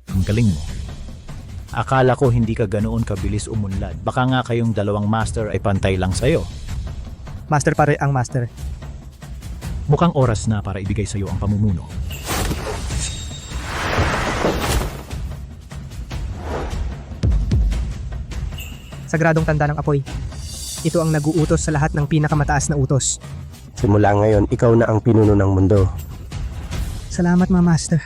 Ang galing mo. Akala ko hindi ka ganoon kabilis umunlad. Baka nga kayong dalawang master ay pantay lang sa'yo. Master pare ang master. Mukhang oras na para ibigay sa'yo ang pamumuno. Sagradong tanda ng apoy. Ito ang nag-uutos sa lahat ng pinakamataas na utos. Simula ngayon, ikaw na ang pinuno ng mundo. Salamat mga master.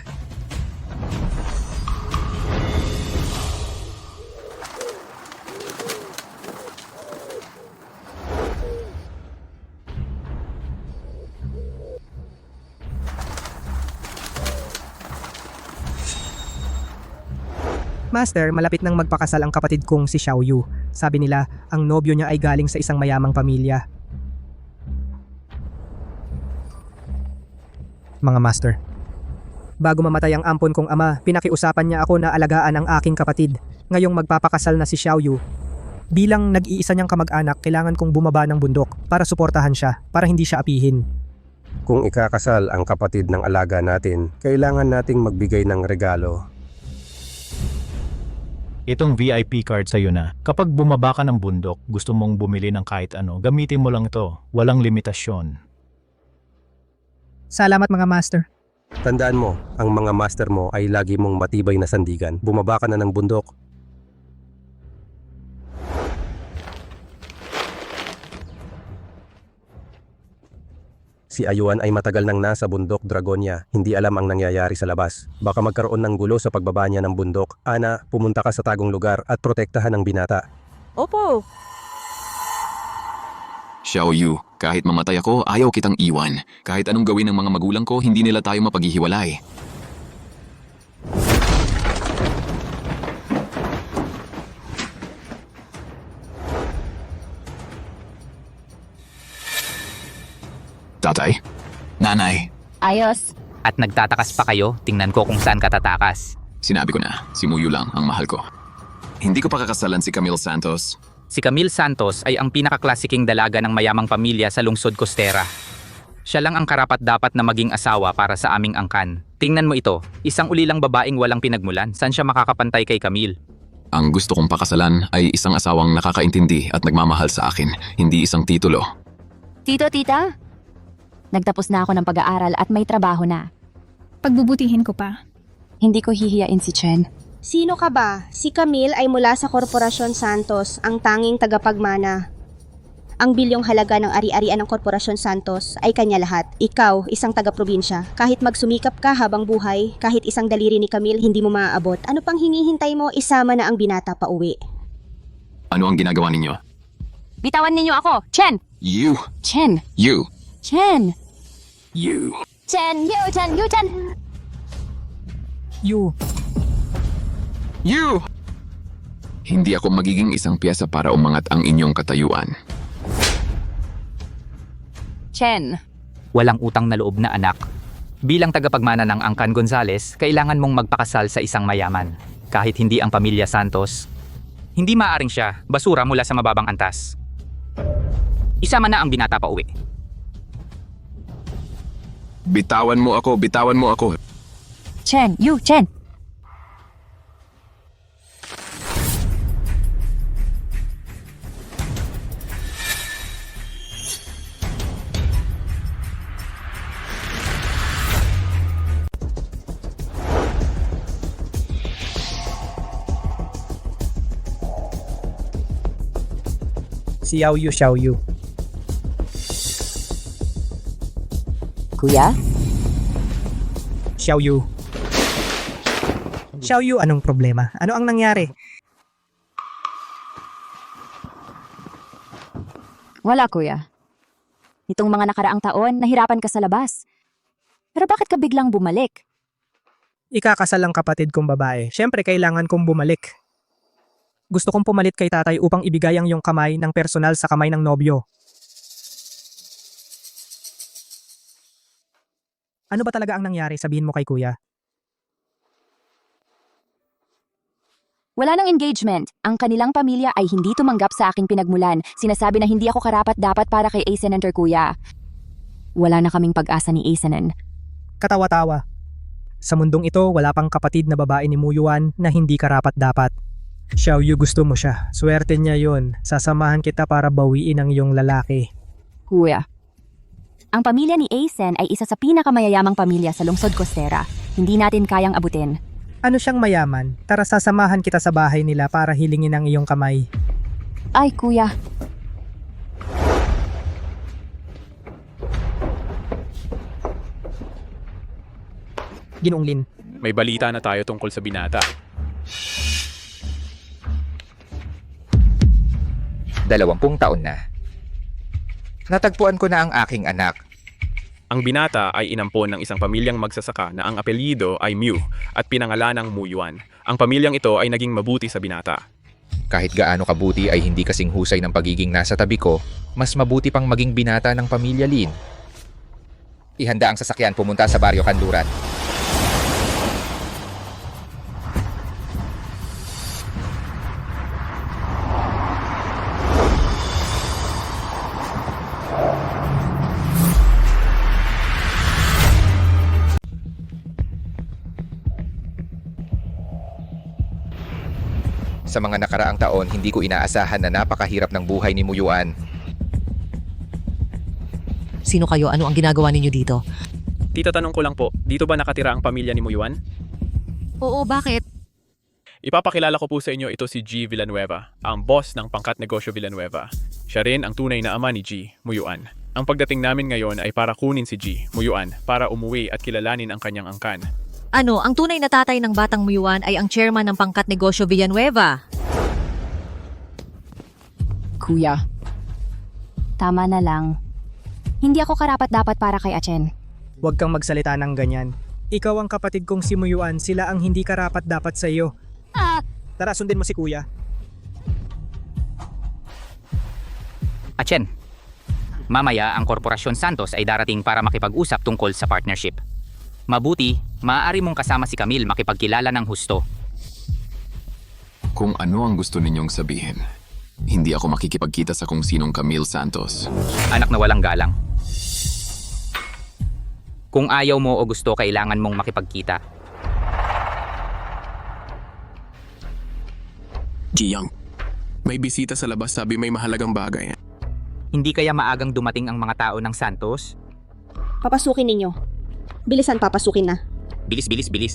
Master, malapit nang magpakasal ang kapatid kong si Xiao Yu. Sabi nila, ang nobyo niya ay galing sa isang mayamang pamilya. Mga master. Bago mamatay ang ampon kong ama, pinakiusapan niya ako na alagaan ang aking kapatid. Ngayong magpapakasal na si Xiao Yu. Bilang nag-iisa niyang kamag-anak, kailangan kong bumaba ng bundok para suportahan siya, para hindi siya apihin. Kung ikakasal ang kapatid ng alaga natin, kailangan nating magbigay ng regalo. Itong VIP card sa'yo na. Kapag bumaba ka ng bundok, gusto mong bumili ng kahit ano, gamitin mo lang to. Walang limitasyon. Salamat mga master. Tandaan mo, ang mga master mo ay lagi mong matibay na sandigan. Bumaba ka na ng bundok. Si Ayuan ay matagal nang nasa bundok Dragonia. Hindi alam ang nangyayari sa labas. Baka magkaroon ng gulo sa pagbaba niya ng bundok. Ana, pumunta ka sa tagong lugar at protektahan ang binata. Opo. Xiao Yu, kahit mamatay ako, ayaw kitang iwan. Kahit anong gawin ng mga magulang ko, hindi nila tayo mapaghihiwalay. Tatay? Nanay? Ayos. At nagtatakas pa kayo, tingnan ko kung saan ka tatakas. Sinabi ko na, si Muyu lang ang mahal ko. Hindi ko pa kakasalan si Camille Santos. Si Camille Santos ay ang pinakaklasiking dalaga ng mayamang pamilya sa lungsod Costera. Siya lang ang karapat-dapat na maging asawa para sa aming angkan. Tingnan mo ito, isang ulilang babaeng walang pinagmulan. Saan siya makakapantay kay Camille? Ang gusto kong pakasalan ay isang asawang nakakaintindi at nagmamahal sa akin, hindi isang titulo. Tito, tita? Nagtapos na ako ng pag-aaral at may trabaho na. Pagbubutihin ko pa. Hindi ko hihiyain si Chen. Sino ka ba? Si Camille ay mula sa Korporasyon Santos, ang tanging tagapagmana. Ang bilyong halaga ng ari-arian ng Korporasyon Santos ay kanya lahat. Ikaw, isang taga-probinsya. Kahit magsumikap ka habang buhay, kahit isang daliri ni Camille hindi mo maaabot. Ano pang hinihintay mo? Isama na ang binata pa uwi. Ano ang ginagawa ninyo? Bitawan ninyo ako! Chen! You! Chen! You! Chen! You! Chen! You! Chen! You! Chen! Yu. You! Hindi ako magiging isang piyesa para umangat ang inyong katayuan. Chen! Walang utang na loob na anak. Bilang tagapagmana ng Angkan Gonzales, kailangan mong magpakasal sa isang mayaman. Kahit hindi ang pamilya Santos, hindi maaaring siya, basura mula sa mababang antas. Isama na ang binata pa uwi. Bitawan mo ako, bitawan mo ako. Chen! You! Chen! Si Xiao Yu, Xiao Yu. Kuya? Xiao Yu. Xiao Yu, anong problema? Ano ang nangyari? Wala, kuya. Itong mga nakaraang taon, nahirapan ka sa labas. Pero bakit ka biglang bumalik? Ikakasal ang kapatid kong babae. Siyempre, kailangan kong bumalik. Gusto kong pumalit kay tatay upang ibigay ang iyong kamay ng personal sa kamay ng nobyo. Ano ba talaga ang nangyari? Sabihin mo kay kuya. Wala nang engagement. Ang kanilang pamilya ay hindi tumanggap sa aking pinagmulan. Sinasabi na hindi ako karapat-dapat para kay Aisenan kuya. Wala na kaming pag-asa ni Aisenan. Katawa-tawa. Sa mundong ito, wala pang kapatid na babae ni Muyuan na hindi karapat-dapat. Xiaoyu, gusto mo siya. Swerte niya yon. Sasamahan kita para bawiin ang iyong lalaki. Kuya. Ang pamilya ni Asen ay isa sa pinakamayayamang pamilya sa lungsod Costera. Hindi natin kayang abutin. Ano siyang mayaman? Tara, sasamahan kita sa bahay nila para hilingin ang iyong kamay. Ay, kuya. Ginoong Lin. May balita na tayo tungkol sa binata. 20 taon na. Natagpuan ko na ang aking anak. Ang binata ay inampon ng isang pamilyang magsasaka na ang apelyido ay Mew at pinangalanang Muyuan. Ang pamilyang ito ay naging mabuti sa binata. Kahit gaano kabuti ay hindi kasing husay ng pagiging nasa tabi ko, mas mabuti pang maging binata ng pamilya Lin. Ihanda ang sasakyan pumunta sa Baryo Kanluran. Sa mga nakaraang taon, hindi ko inaasahan na napakahirap ng buhay ni Muyuan. Sino kayo? Ano ang ginagawa ninyo dito? Tita, tanong ko lang po, dito ba nakatira ang pamilya ni Muyuan? Oo, bakit? Ipapakilala ko po sa inyo ito si G. Villanueva, ang boss ng Pangkat Negosyo Villanueva. Siya rin ang tunay na ama ni G, Muyuan. Ang pagdating namin ngayon ay para kunin si G, Muyuan, para umuwi at kilalanin ang kanyang angkan. Ano, ang tunay na tatay ng batang Muyuan ay ang chairman ng Pangkat Negosyo Villanueva. Kuya. Tama na lang. Hindi ako karapat-dapat para kay Achen. Huwag kang magsalita ng ganyan. Ikaw ang kapatid kong si Muyuan, sila ang hindi karapat-dapat sa iyo. Tara, sundin mo si kuya. Achen, mamaya ang Korporasyon Santos ay darating para makipag-usap tungkol sa partnership. Mabuti, maaari mong kasama si Camille makipagkilala ng husto. Kung ano ang gusto ninyong sabihin, hindi ako makikipagkita sa kung sinong Camille Santos. Anak na walang galang. Kung ayaw mo o gusto, kailangan mong makipagkita. Giyang, may bisita sa labas, sabi may mahalagang bagay. Hindi kaya maagang dumating ang mga tao ng Santos? Papasukin ninyo. Bilisan, papasukin na. Bilis, bilis, bilis.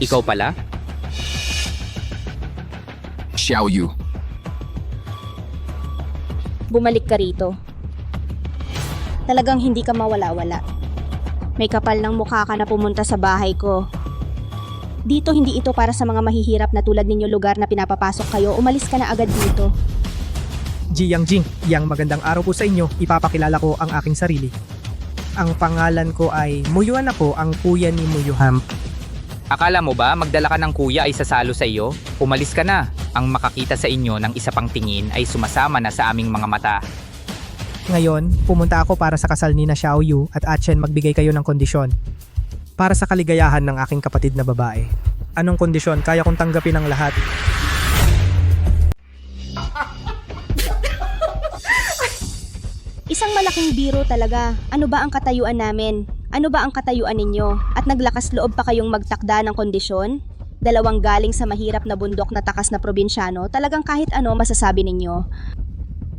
Ikaw pala? Xiaoyu, Bumalik ka rito. Talagang hindi ka mawala-wala. May kapal ng mukha ka na pumunta sa bahay ko. Dito hindi ito para sa mga mahihirap na tulad ninyo lugar na pinapapasok kayo. Umalis ka na agad dito. Jiyang Jing, yang magandang araw po sa inyo. Ipapakilala ko ang aking sarili. Ang pangalan ko ay Muyuan, ako ang kuya ni Muyuham. Akala mo ba magdala ka ng kuya ay sasalo sa iyo? Umalis ka na. Ang makakita sa inyo ng isa pang tingin ay sumasama na sa aming mga mata. Ngayon, pumunta ako para sa kasal ni na Xiaoyu at Achen, magbigay kayo ng kondisyon. Para sa kaligayahan ng aking kapatid na babae. Anong kondisyon? Kaya kong tanggapin ang lahat. Isang malaking biro talaga. Ano ba ang katayuan namin? Ano ba ang katayuan ninyo? At naglakas loob pa kayong magtakda ng kondisyon? Dalawang galing sa mahirap na bundok na takas na probinsyano, talagang kahit ano masasabi ninyo.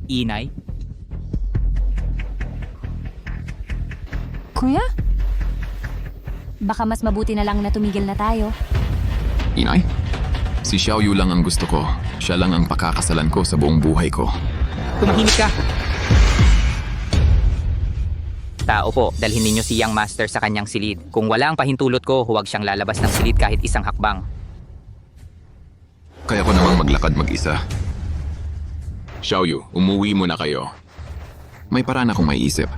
Inay? Kuya? Baka mas mabuti na lang na tumigil na tayo. Inay? Si Xiaoyu lang ang gusto ko. Siya lang ang pakakasalan ko sa buong buhay ko. Tumahimik ka! Tao po, dalhin ninyo si Young Master sa kanyang silid. Kung wala ang pahintulot ko, huwag siyang lalabas ng silid kahit isang hakbang. Kaya ko namang maglakad mag-isa. Xiaoyu, umuwi muna kayo. May paraan akong maiisip.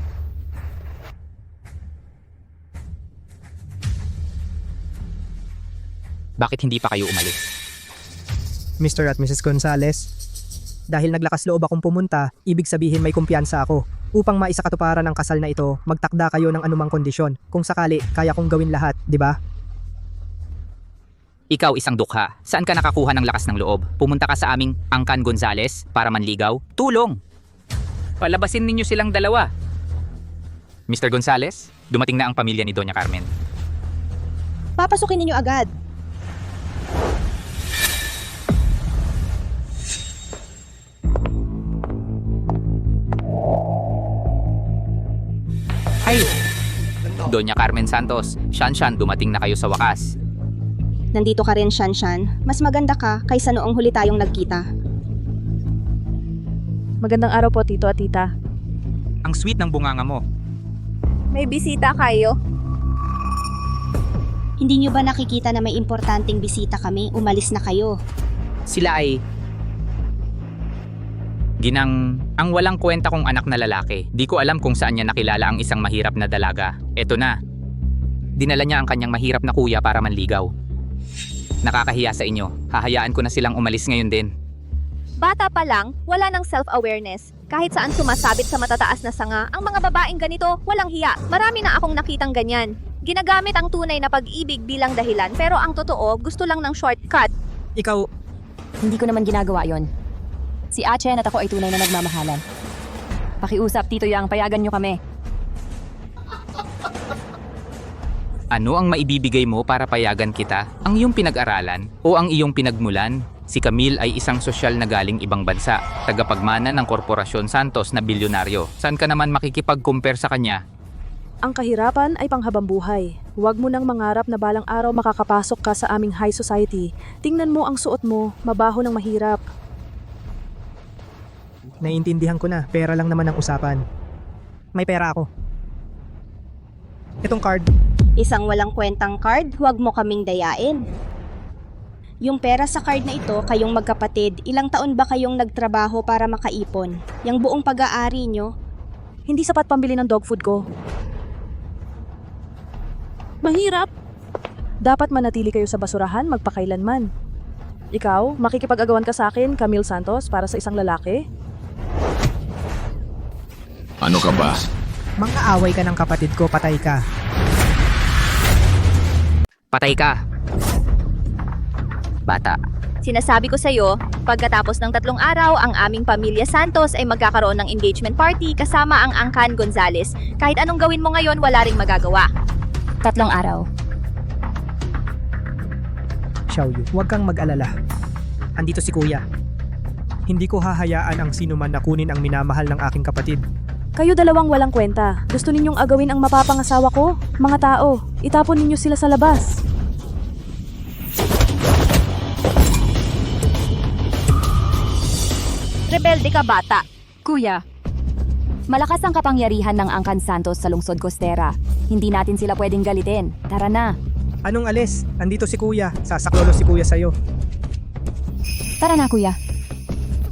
Bakit hindi pa kayo umalis? Mr. at Mrs. Gonzales, dahil naglakas loob akong pumunta, ibig sabihin may kumpiyansa ako. Upang maisakatuparan ang kasal na ito, magtakda kayo ng anumang kondisyon. Kung sakali, kaya kong gawin lahat, di ba? Ikaw isang dukha. Saan ka nakakuha ng lakas ng loob? Pumunta ka sa aming Angkan Gonzales para manligaw? Tulong! Palabasin ninyo silang dalawa. Mr. Gonzales, dumating na ang pamilya ni Doña Carmen. Papasukin ninyo agad. Ay! Doña Carmen Santos, Shanshan, dumating na kayo sa wakas. Nandito ka rin, Shanshan. Mas maganda ka kaysa noong huli tayong nagkita. Magandang araw po, Tito at Tita. Ang sweet ng bunganga mo. May bisita kayo? Hindi nyo ba nakikita na may importanteng bisita kami? Umalis na kayo. Sila ay... ang walang kwenta kong anak na lalaki. Di ko alam kung saan niya nakilala ang isang mahirap na dalaga. Eto na. Dinala niya ang kanyang mahirap na kuya para manligaw. Nakakahiya sa inyo. Hahayaan ko na silang umalis ngayon din. Bata pa lang, wala ng self-awareness. Kahit saan sumasabit sa matataas na sanga, ang mga babaeng ganito, walang hiya. Marami na akong nakitang ganyan. Ginagamit ang tunay na pag-ibig bilang dahilan, pero ang totoo, gusto lang ng shortcut. Ikaw, Hindi ko naman ginagawa yon. Si Achen at ako ay tunay na nagmamahalan. Pakiusap, Tito Yang, payagan nyo kami. Ano ang maibibigay mo para payagan kita? Ang iyong pinag-aralan o ang iyong pinagmulan? Si Camille ay isang sosyal na galing ibang bansa, tagapagmana ng Korporasyon Santos na bilyonaryo. Saan ka naman makikipag-compare sa kanya? Ang kahirapan ay panghabang buhay. Huwag mo nang mangarap na balang araw makakapasok ka sa aming high society. Tingnan mo ang suot mo, mabaho ng mahirap. naiintindihan ko na. Pera lang naman ang usapan. May pera ako. Itong card. Isang walang kwentang card, huwag mo kaming dayain. Yung pera sa card na ito, kayong magkapatid, ilang taon ba kayong nagtrabaho para makaipon? Yung buong pag-aari nyo, Hindi sapat pambili ng dog food ko. Mahirap. Dapat manatili kayo sa basurahan magpakailanman. Ikaw, makikipag-agawan ka sa akin, Camille Santos, para sa isang lalaki? Ano ka ba? Mang-aaway ka ng kapatid ko, patay ka. Patay ka! Bata. Sinasabi ko sa'yo, pagkatapos ng 3 araw, ang aming pamilya Santos ay magkakaroon ng engagement party kasama ang Angkan Gonzales. Kahit anong gawin mo ngayon, wala ring magagawa. 3 araw. Xiaoyu, huwag kang mag-alala. Andito si Kuya. Hindi ko hahayaan ang sino man na kunin ang minamahal ng aking kapatid. Kayo dalawang walang kwenta. Gusto ninyong agawin ang mapapangasawa ko? Mga tao, itapon ninyo sila sa labas. Rebelde ka, bata. Kuya, malakas ang kapangyarihan ng Angkan Santos sa lungsod Costera. Hindi natin sila pwedeng galitin. Tara na. Anong alis? Andito si Kuya. Sasaklolo si Kuya sa'yo. Tara na, Kuya.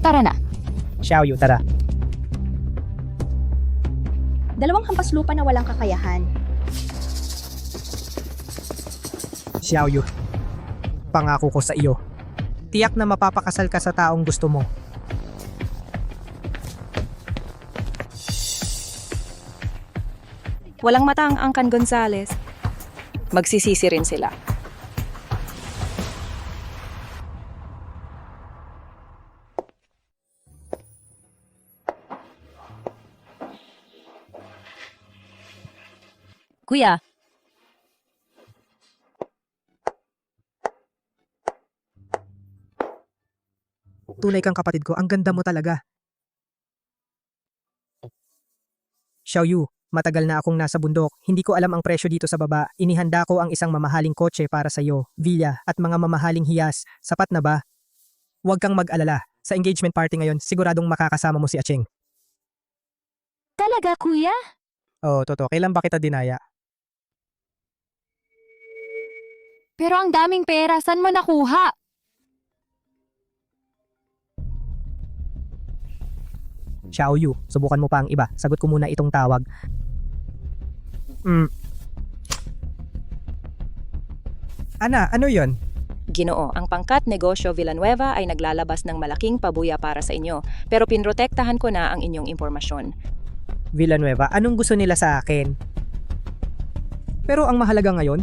Tara na. Xiaoyu, tara. 2 hampas lupa na walang kakayahan. Xiaoyu, pangako ko sa iyo. Tiyak na mapapakasal ka sa taong gusto mo. Walang mata ang Angkan Gonzales. Magsisisi rin sila. Kuya, Tunay kang kapatid ko, ang ganda mo talaga. Xiaoyu, matagal na akong nasa bundok. Hindi ko alam ang presyo dito sa baba. Inihanda ko ang isang mamahaling kotse para sa iyo, villa, at mga mamahaling hiyas. Sapat na ba? Huwag kang mag-alala. Sa engagement party ngayon, siguradong makakasama mo si Acheng. talaga, Kuya? Oh, totoo. Kailan ba kita dinaya? Pero ang daming pera, saan mo nakuha? Xiaoyu, subukan mo pa ang iba. Sagot ko muna itong tawag. Ana, ano yon? Ginoo, ang pangkat negosyo Villanueva ay naglalabas ng malaking pabuya para sa inyo, pero pinrotektahan ko na ang inyong impormasyon. Villanueva, anong gusto nila sa akin? Pero ang mahalaga ngayon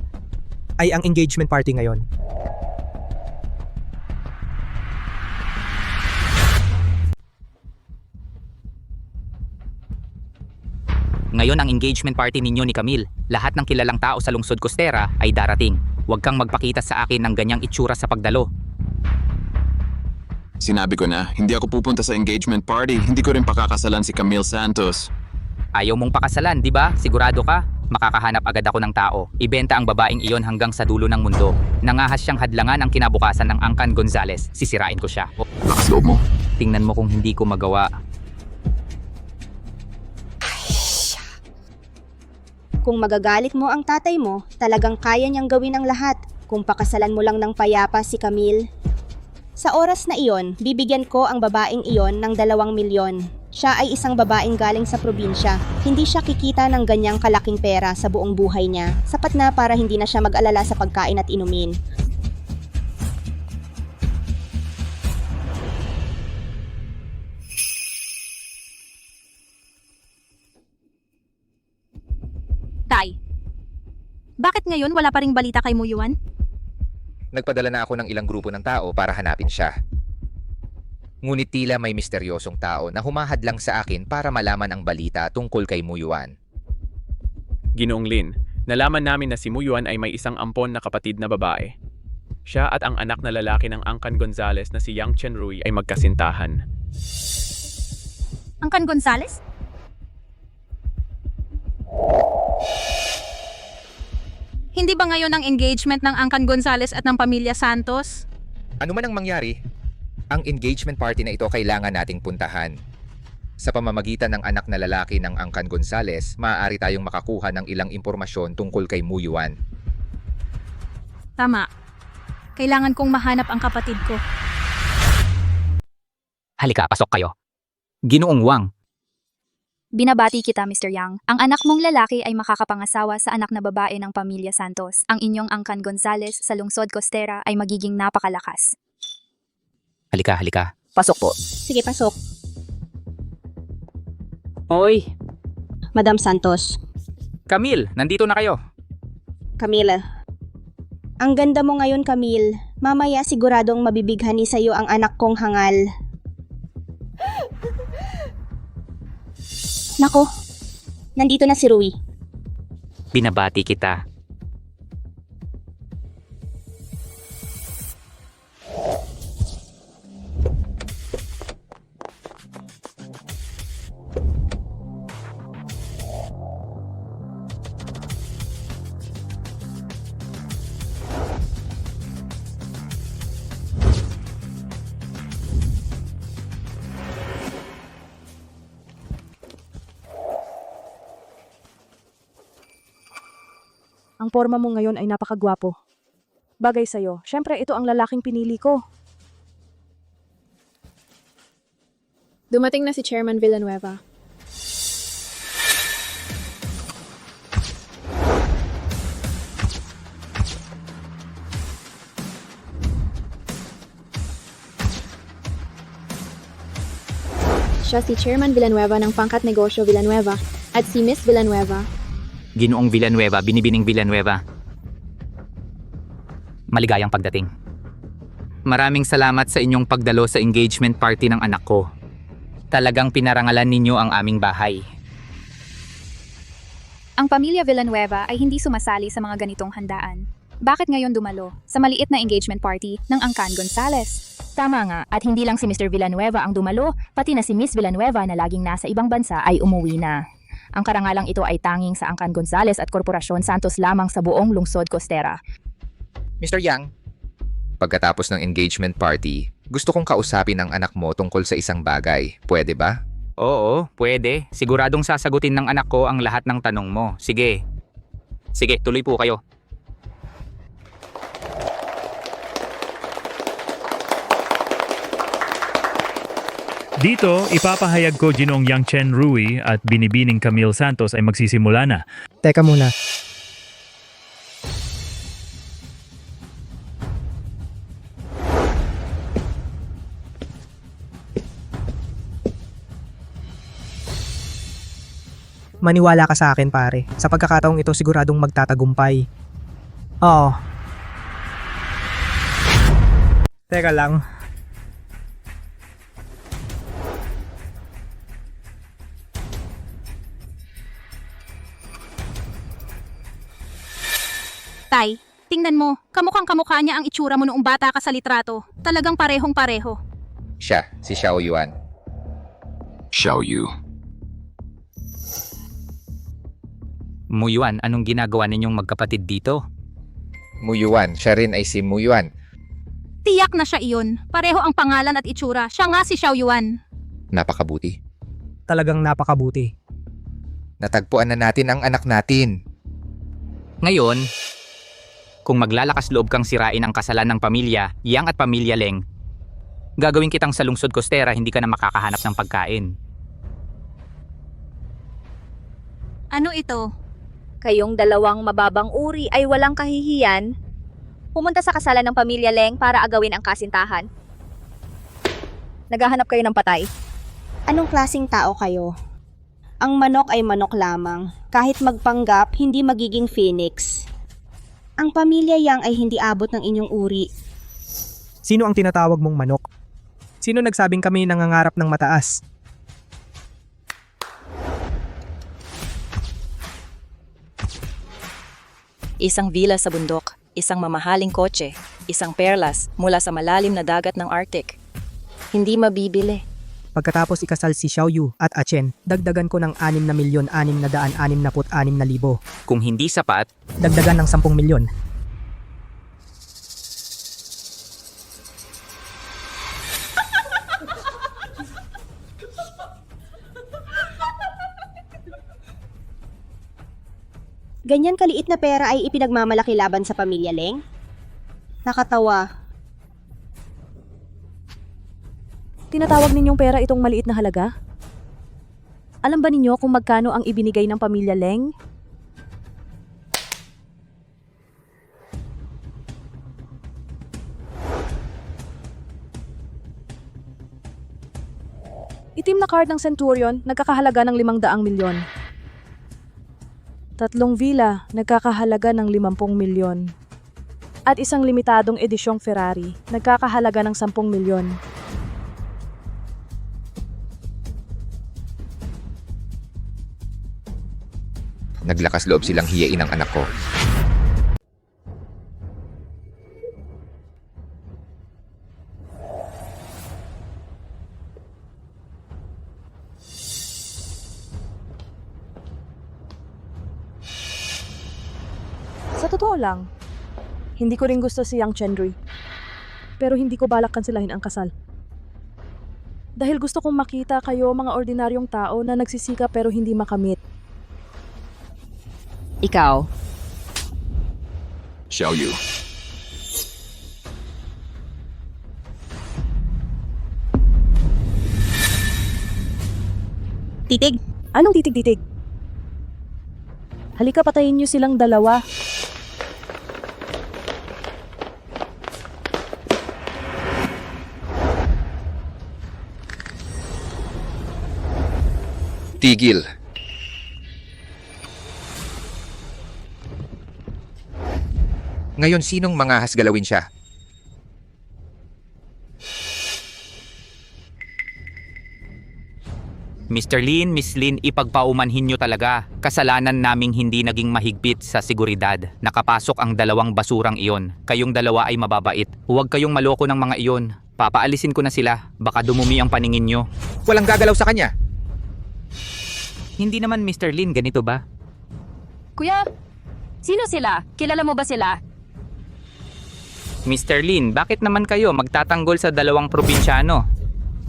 ay ang engagement party ngayon. Ngayon ang engagement party ninyo ni Camille. Lahat ng kilalang tao sa lungsod Costera ay darating. Huwag kang magpakita sa akin ng ganyang itsura sa pagdalo. Sinabi ko na, hindi ako pupunta sa engagement party. Hindi ko rin pakakasalan si Camille Santos. Ayaw mong pakasalan, di ba? Sigurado ka? Makakahanap agad ako ng tao. Ibenta ang babaeng iyon hanggang sa dulo ng mundo. Nangahas siyang hadlangan ang kinabukasan ng Angkan Gonzales. Sisirain ko siya. Lakas loob mo. Tingnan mo kung hindi ko magawa. Kung magagalit mo ang tatay mo, talagang kaya niyang gawin ang lahat. Kung pakasalan mo lang ng payapa si Camille. Sa oras na iyon, bibigyan ko ang babaeng iyon ng 2 milyon. Siya ay isang babaeng galing sa probinsya. Hindi siya kikita ng ganyang kalaking pera sa buong buhay niya. Sapat na para hindi na siya mag-alala sa pagkain at inumin. Tay, bakit ngayon wala pa ring balita kay Muyuan? Nagpadala na ako ng ilang grupo ng tao para hanapin siya. Ngunit tila may misteryosong tao na humahadlang sa akin para malaman ang balita tungkol kay Muyuan. Ginoong Lin, nalaman namin na si Muyuan ay may isang ampon na kapatid na babae. Siya at ang anak na lalaki ng Angkan Gonzales na si Yang Chenrui ay magkasintahan. Angkan Gonzales? Hindi ba ngayon ang engagement ng Angkan Gonzales at ng pamilya Santos? Ano man ang mangyari, ang engagement party na ito kailangan nating puntahan. Sa pamamagitan ng anak na lalaki ng Angkan Gonzales, maaari tayong makakuha ng ilang impormasyon tungkol kay Muyuan. Tama. Kailangan kong mahanap ang kapatid ko. Halika, pasok kayo. Ginoong Wang, Binabati kita, Mr. Yang. Ang anak mong lalaki ay makakapangasawa sa anak na babae ng pamilya Santos. Ang inyong Angkan Gonzales sa lungsod Costera ay magiging napakalakas. halika. Pasok po. Sige, pasok. Oy, Madam Santos. Camille, nandito na kayo. Camille. Ang ganda mo ngayon, Camille. Mamaya siguradong mabibighani sa'yo ang anak kong hangal. Nako, nandito na si Rui. Binabati kita. Ang porma mo ngayon ay napakagwapo. Bagay sa'yo. Siyempre, ito ang lalaking pinili ko. Dumating na si Chairman Villanueva. Siya si Chairman Villanueva ng Pangkat Negosyo Villanueva at si Miss Villanueva. Ginoong Villanueva, Binibining Villanueva. Maligayang pagdating. Maraming salamat sa inyong pagdalo sa engagement party ng anak ko. Talagang pinarangalan ninyo ang aming bahay. Ang pamilya Villanueva ay hindi sumasali sa mga ganitong handaan. Bakit ngayon dumalo sa maliit na engagement party ng Angkan Gonzales? Tama nga, at hindi lang si Mr. Villanueva ang dumalo, pati na si Miss Villanueva na laging nasa ibang bansa ay umuwi na. Ang karangalang ito ay tanging sa Angkan Gonzales at Korporasyon Santos lamang sa buong lungsod Costera. Mr. Yang, pagkatapos ng engagement party, gusto kong kausapin ang anak mo tungkol sa isang bagay. Pwede ba? Oo, pwede. Siguradong sasagutin ng anak ko ang lahat ng tanong mo. Sige, tuloy po kayo. Dito, ipapahayag ko Ginoong Yang Chenrui at Binibining Camille Santos ay magsisimula na. Teka muna. Maniwala ka sa akin, pare. Sa pagkakataong ito siguradong magtatagumpay. Oo. Teka lang. Tay, tingnan mo, kamukhang kamukha niya ang itsura mo noong bata ka sa litrato. Talagang parehong pareho. Siya, si Xiao Yuan. Xiao Yu. Muyuan, anong ginagawa ninyong magkapatid dito? Muyuan, siya rin ay si Muyuan. Tiyak na siya iyon. Pareho ang pangalan at itsura. Siya nga si Xiao Yuan. Napakabuti. Talagang napakabuti. Natagpuan na natin ang anak natin. Ngayon, kung maglalakas loob kang sirain ang kasalan ng pamilya, Yang at pamilya Leng, gagawin kitang sa lungsod kostera, hindi ka na makakahanap ng pagkain. Ano ito? Kayong dalawang mababang uri ay walang kahihiyan. Pumunta sa kasalan ng pamilya Leng para agawin ang kasintahan. Naghahanap kayo ng patay. Anong klasing tao kayo? Ang manok ay manok lamang. Kahit magpanggap, hindi magiging phoenix. Ang pamilya Yang ay hindi abot ng inyong uri. Sino ang tinatawag mong manok? Sino nagsabing kami nangangarap ng mataas? Isang villa sa bundok, isang mamahaling kotse, isang perlas mula sa malalim na dagat ng Arctic. Hindi mabibili. Pagkatapos ikasal si Xiaoyu at Achen, dagdagan ko ng 6,666,000. Kung hindi sapat, Dagdagan ng 10 milyon. Ganyan kaliit na pera ay ipinagmamalaki laban sa pamilya Leng? Nakatawa. Tinatawag ninyong pera itong maliit na halaga? Alam ba ninyo kung magkano ang ibinigay ng pamilya Leng? Itim na card ng Centurion, nagkakahalaga ng 500 milyon. 3 villa, nagkakahalaga ng 50 milyon. At isang limitadong edisyong Ferrari, nagkakahalaga ng 10 milyon. Naglakas loob silang hiyain ang anak ko. Sa totoo lang, hindi ko rin gusto si Yang Chenry. Pero hindi ko balak kansilahin ang kasal. Dahil gusto kong makita kayo mga ordinaryong tao na nagsisika pero hindi makamit. Ikaw, Xiao Yu. Titig. Anong titig-titig? Halika, patayin niyo silang dalawa. Tigil. Ngayon, sinong mangahas galawin siya? Mr. Lin, Miss Lin, ipagpaumanhin nyo talaga. Kasalanan naming hindi naging mahigpit sa seguridad. Nakapasok ang dalawang basurang iyon. Kayong dalawa ay mababait. Huwag kayong maloko ng mga iyon. Papaalisin ko na sila. Baka dumumi ang paningin nyo. Walang gagalaw sa kanya. Hindi naman Mr. Lin, ganito ba? Kuya, sino sila? Kilala mo ba sila? Mr. Lin, bakit naman kayo magtatanggol sa dalawang probinsyano?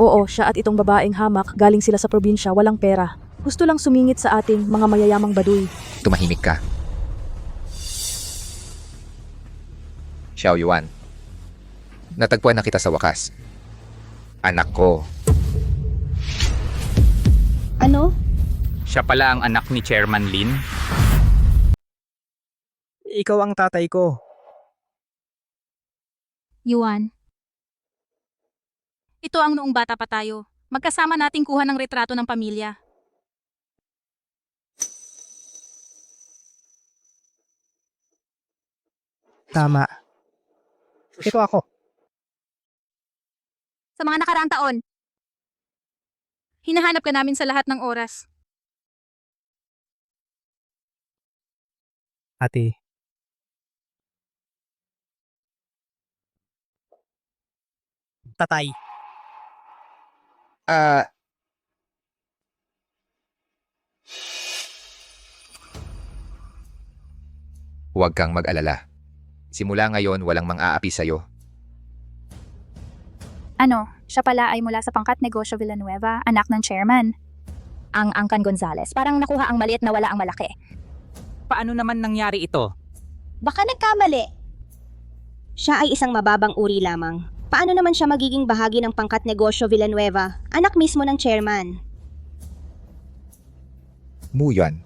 Oo, siya at itong babaeng hamak, galing sila sa probinsya, walang pera. Gusto lang sumingit sa ating mga mayayamang baduy. Tumahimik ka. Xiao Yuan. Natagpuan na kita sa wakas. Anak ko. Ano? Siya pala ang anak ni Chairman Lin. Ikaw ang tatay ko. Yuan. Ito ang noong bata pa tayo. Magkasama nating kuha ng retrato ng pamilya. Tama. Ito ako. Sa mga nakaraang taon, hinahanap ka namin sa lahat ng oras. Ate, Tatay. Huwag kang mag-alala. Simula ngayon, walang mang-aapi sa'yo. Ano, siya pala ay mula sa pangkat negosyo Villanueva, anak ng chairman. Ang Angkan Gonzales, parang nakuha ang maliit na wala ang malaki. Paano naman nangyari ito? Baka nagkamali. Siya ay isang mababang uri lamang. Paano naman siya magiging bahagi ng pangkat negosyo Villanueva, anak mismo ng chairman? Muyuan.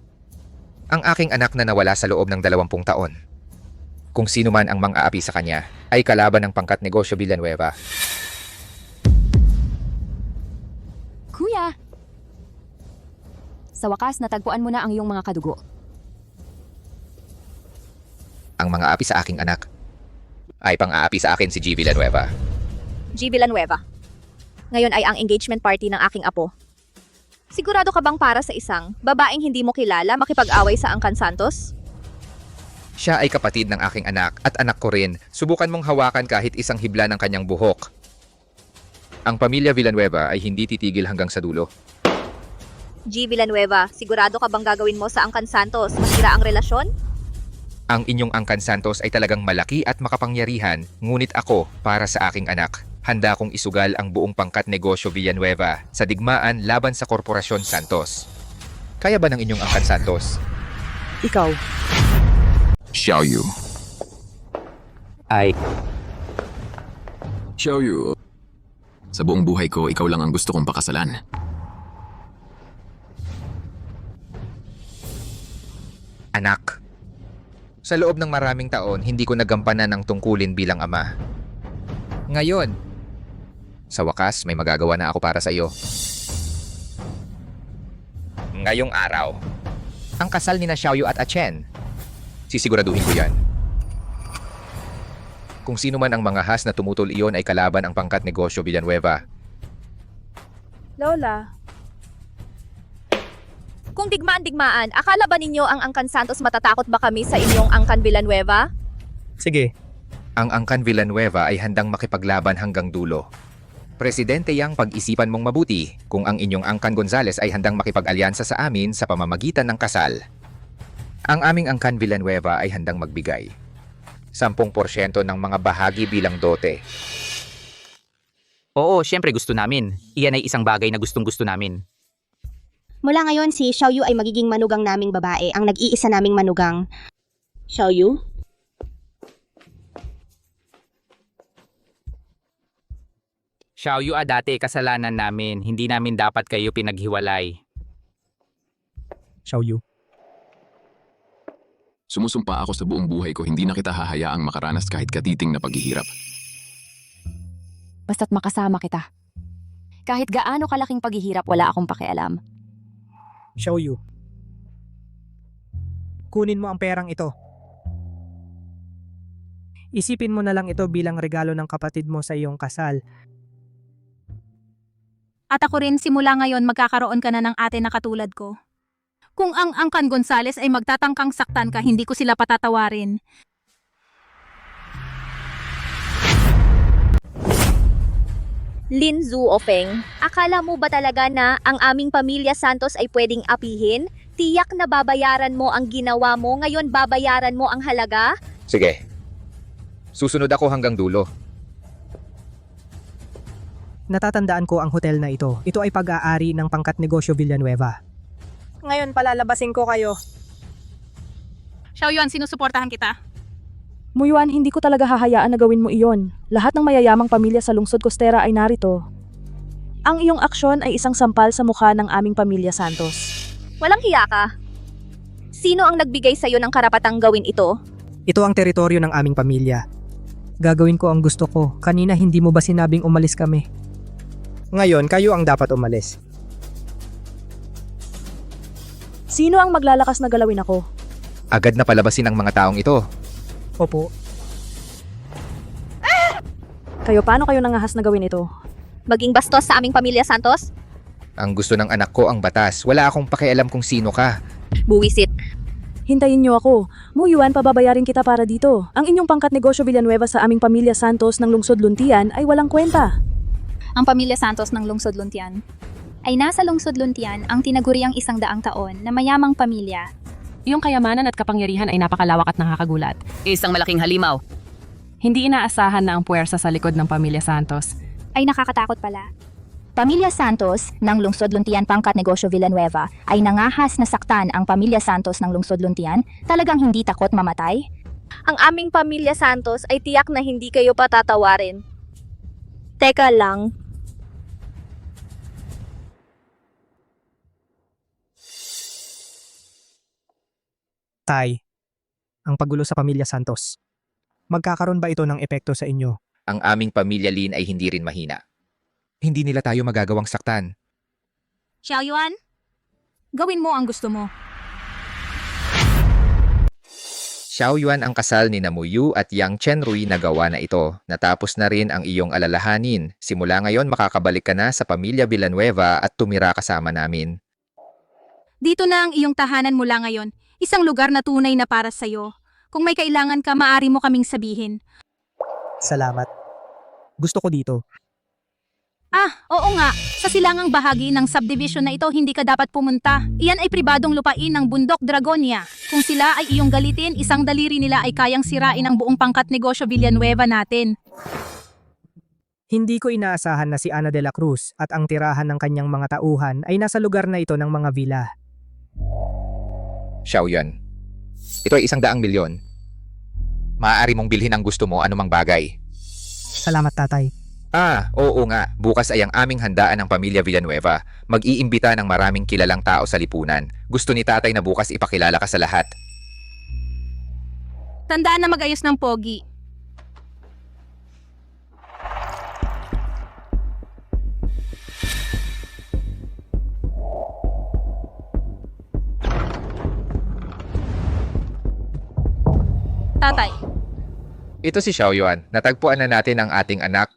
Ang aking anak na nawala sa loob ng 20 taon. Kung sino man ang mang-aapi sa kanya, ay kalaban ng pangkat negosyo Villanueva. Kuya! Sa wakas, natagpuan mo na ang iyong mga kadugo. Ang mga api sa aking anak ay pang-aapi sa akin si G. Villanueva. G. Villanueva. Ngayon ay ang engagement party ng aking apo. Sigurado ka bang para sa isang babaeng hindi mo kilala makipag-away sa Angkan Santos? Siya ay kapatid ng aking anak at anak ko rin. Subukan mong hawakan kahit isang hibla ng kanyang buhok. Ang pamilya Villanueva ay hindi titigil hanggang sa dulo. G. Villanueva, sigurado ka bang gagawin mo sa Angkan Santos masira ang relasyon? Ang inyong Angkan Santos ay talagang malaki at makapangyarihan, ngunit ako, para sa aking anak, handa kong isugal ang buong pangkat negosyo Villanueva sa digmaan laban sa Korporasyon Santos. Kaya ba ng inyong Angkan Santos? Ikaw. Xiaoyu. Ay, Xiaoyu. Sa buong buhay ko, ikaw lang ang gusto kong pakasalan. Anak. Sa loob ng maraming taon, hindi ko nagampanan ang tungkulin bilang ama. Ngayon, sa wakas, may magagawa na ako para sa iyo. Ngayong araw, ang kasal ni na Xiaoyu at Achen. Sisiguraduhin ko yan. Kung sino man ang mga has na tumutol iyon ay kalaban ang pangkat negosyo Villanueva. Lola, Kung digmaan-digmaan, akala ba ninyo ang Angkan Santos matatakot ba kami sa inyong Angkan Villanueva? Sige. Ang Angkan Villanueva ay handang makipaglaban hanggang dulo. Presidente yang pag-isipan mong mabuti kung ang inyong Angkan Gonzales ay handang makipag-alyansa sa amin sa pamamagitan ng kasal. Ang aming Angkan Villanueva ay handang magbigay 10% ng mga bahagi bilang dote. oo, syempre gusto namin. Iyan ay isang bagay na gustong-gusto namin. Mula ngayon, si Xiaoyu ay magiging manugang naming babae, ang nag-iisa naming manugang. Xiaoyu? Xiaoyu, dati kasalanan namin. Hindi namin dapat kayo pinaghiwalay. Xiaoyu. Sumusumpa ako sa buong buhay ko, hindi na kita hahayaang makaranas kahit katiting na paghihirap. Basta't makasama kita. Kahit gaano kalaking paghihirap, wala akong pakialam. Xiaoyu. Kunin mo ang perang ito. Isipin mo na lang ito bilang regalo ng kapatid mo sa iyong kasal. At ako rin simula ngayon magkakaroon ka na ng ate na katulad ko. Kung ang Angkan Gonzales ay magtatangkang saktan ka, hindi ko sila patatawarin. Lin Zuofeng, akala mo ba talaga na ang aming pamilya Santos ay pwedeng apihin? Tiyak na babayaran mo ang ginawa mo, ngayon babayaran mo ang halaga? Sige. Susunod ako hanggang dulo. Natatandaan ko ang hotel na ito. Ito ay pag-aari ng pangkat negosyo Villanueva. Ngayon palalabasin ko kayo. Xiaoyuan, sinusuportahan kita. Muyuan, hindi ko talaga hahayaan na gawin mo iyon. Lahat ng mayayamang pamilya sa lungsod kostera ay narito. Ang iyong aksyon ay isang sampal sa mukha ng aming pamilya Santos. Walang hiya ka. Sino ang nagbigay sa'yo ng karapatang gawin ito? Ito ang teritoryo ng aming pamilya. Gagawin ko ang gusto ko. Kanina hindi mo ba sinabing umalis kami? Ngayon, kayo ang dapat umalis. Sino ang maglalakas na galawin ako? Agad na palabasin ang mga taong ito. Opo. Kayo, paano kayo nangahas na gawin ito? Maging bastos sa aming pamilya Santos? Ang gusto ng anak ko ang batas. Wala akong pakialam kung sino ka. Buwisit. Hintayin niyo ako. Muyuan, pababayarin kita para dito. Ang inyong pangkat negosyo Villanueva sa aming pamilya Santos ng lungsod Luntian ay walang kwenta. ang pamilya Santos ng Lungsod Luntian. Ay nasa Lungsod Luntian ang tinaguriang 100 taon na mayamang pamilya. Iyong kayamanan at kapangyarihan ay napakalawak at nakakagulat. Isang malaking halimaw. Hindi inaasahan na ang puwersa sa likod ng pamilya Santos. Ay nakakatakot pala. Pamilya Santos ng Lungsod Luntian Pangkat Negosyo Villanueva ay nangahas na saktan ang Pamilya Santos ng Lungsod Luntian, talagang hindi takot mamatay? Ang aming Pamilya Santos ay tiyak na hindi kayo patatawarin. Teka lang. Tay, ang pagulo sa pamilya Santos. Magkakaroon ba ito ng epekto sa inyo? Ang aming pamilya Lin ay hindi rin mahina. Hindi nila tayo magagawang saktan. Xiaoyuan, gawin mo ang gusto mo. Xiaoyuan ang kasal ni Muyu at Yang Chenrui na gawa na ito. Natapos na rin ang iyong alalahanin. Simula ngayon makakabalik ka na sa pamilya Villanueva at tumira kasama namin. Dito na ang iyong tahanan mula ngayon. Isang lugar na tunay na para sa'yo. Kung may kailangan ka, maaari mo kaming sabihin. Salamat. Gusto ko dito. Oo nga. Sa silangang bahagi ng subdivision na ito, hindi ka dapat pumunta. Iyan ay pribadong lupain ng Bundok Dragonia. Kung sila ay iyong galitin, isang daliri nila ay kayang sirain ang buong pangkat negosyo Villanueva natin. Hindi ko inaasahan na si Ana de la Cruz at ang tirahan ng kanyang mga tauhan ay nasa lugar na ito ng mga villa. Xiaoyuan, ito ay 100 milyon. Maaari mong bilhin ang gusto mo anumang bagay. Salamat, tatay. Oo nga. Bukas ay ang aming handaan ng pamilya Villanueva. Mag-iimbita ng maraming kilalang tao sa lipunan. Gusto ni tatay na bukas ipakilala ka sa lahat. Tandaan na mag-ayos ng pogi. Tatay. Ito si Xiaoyuan. Natagpuan na natin ang ating anak.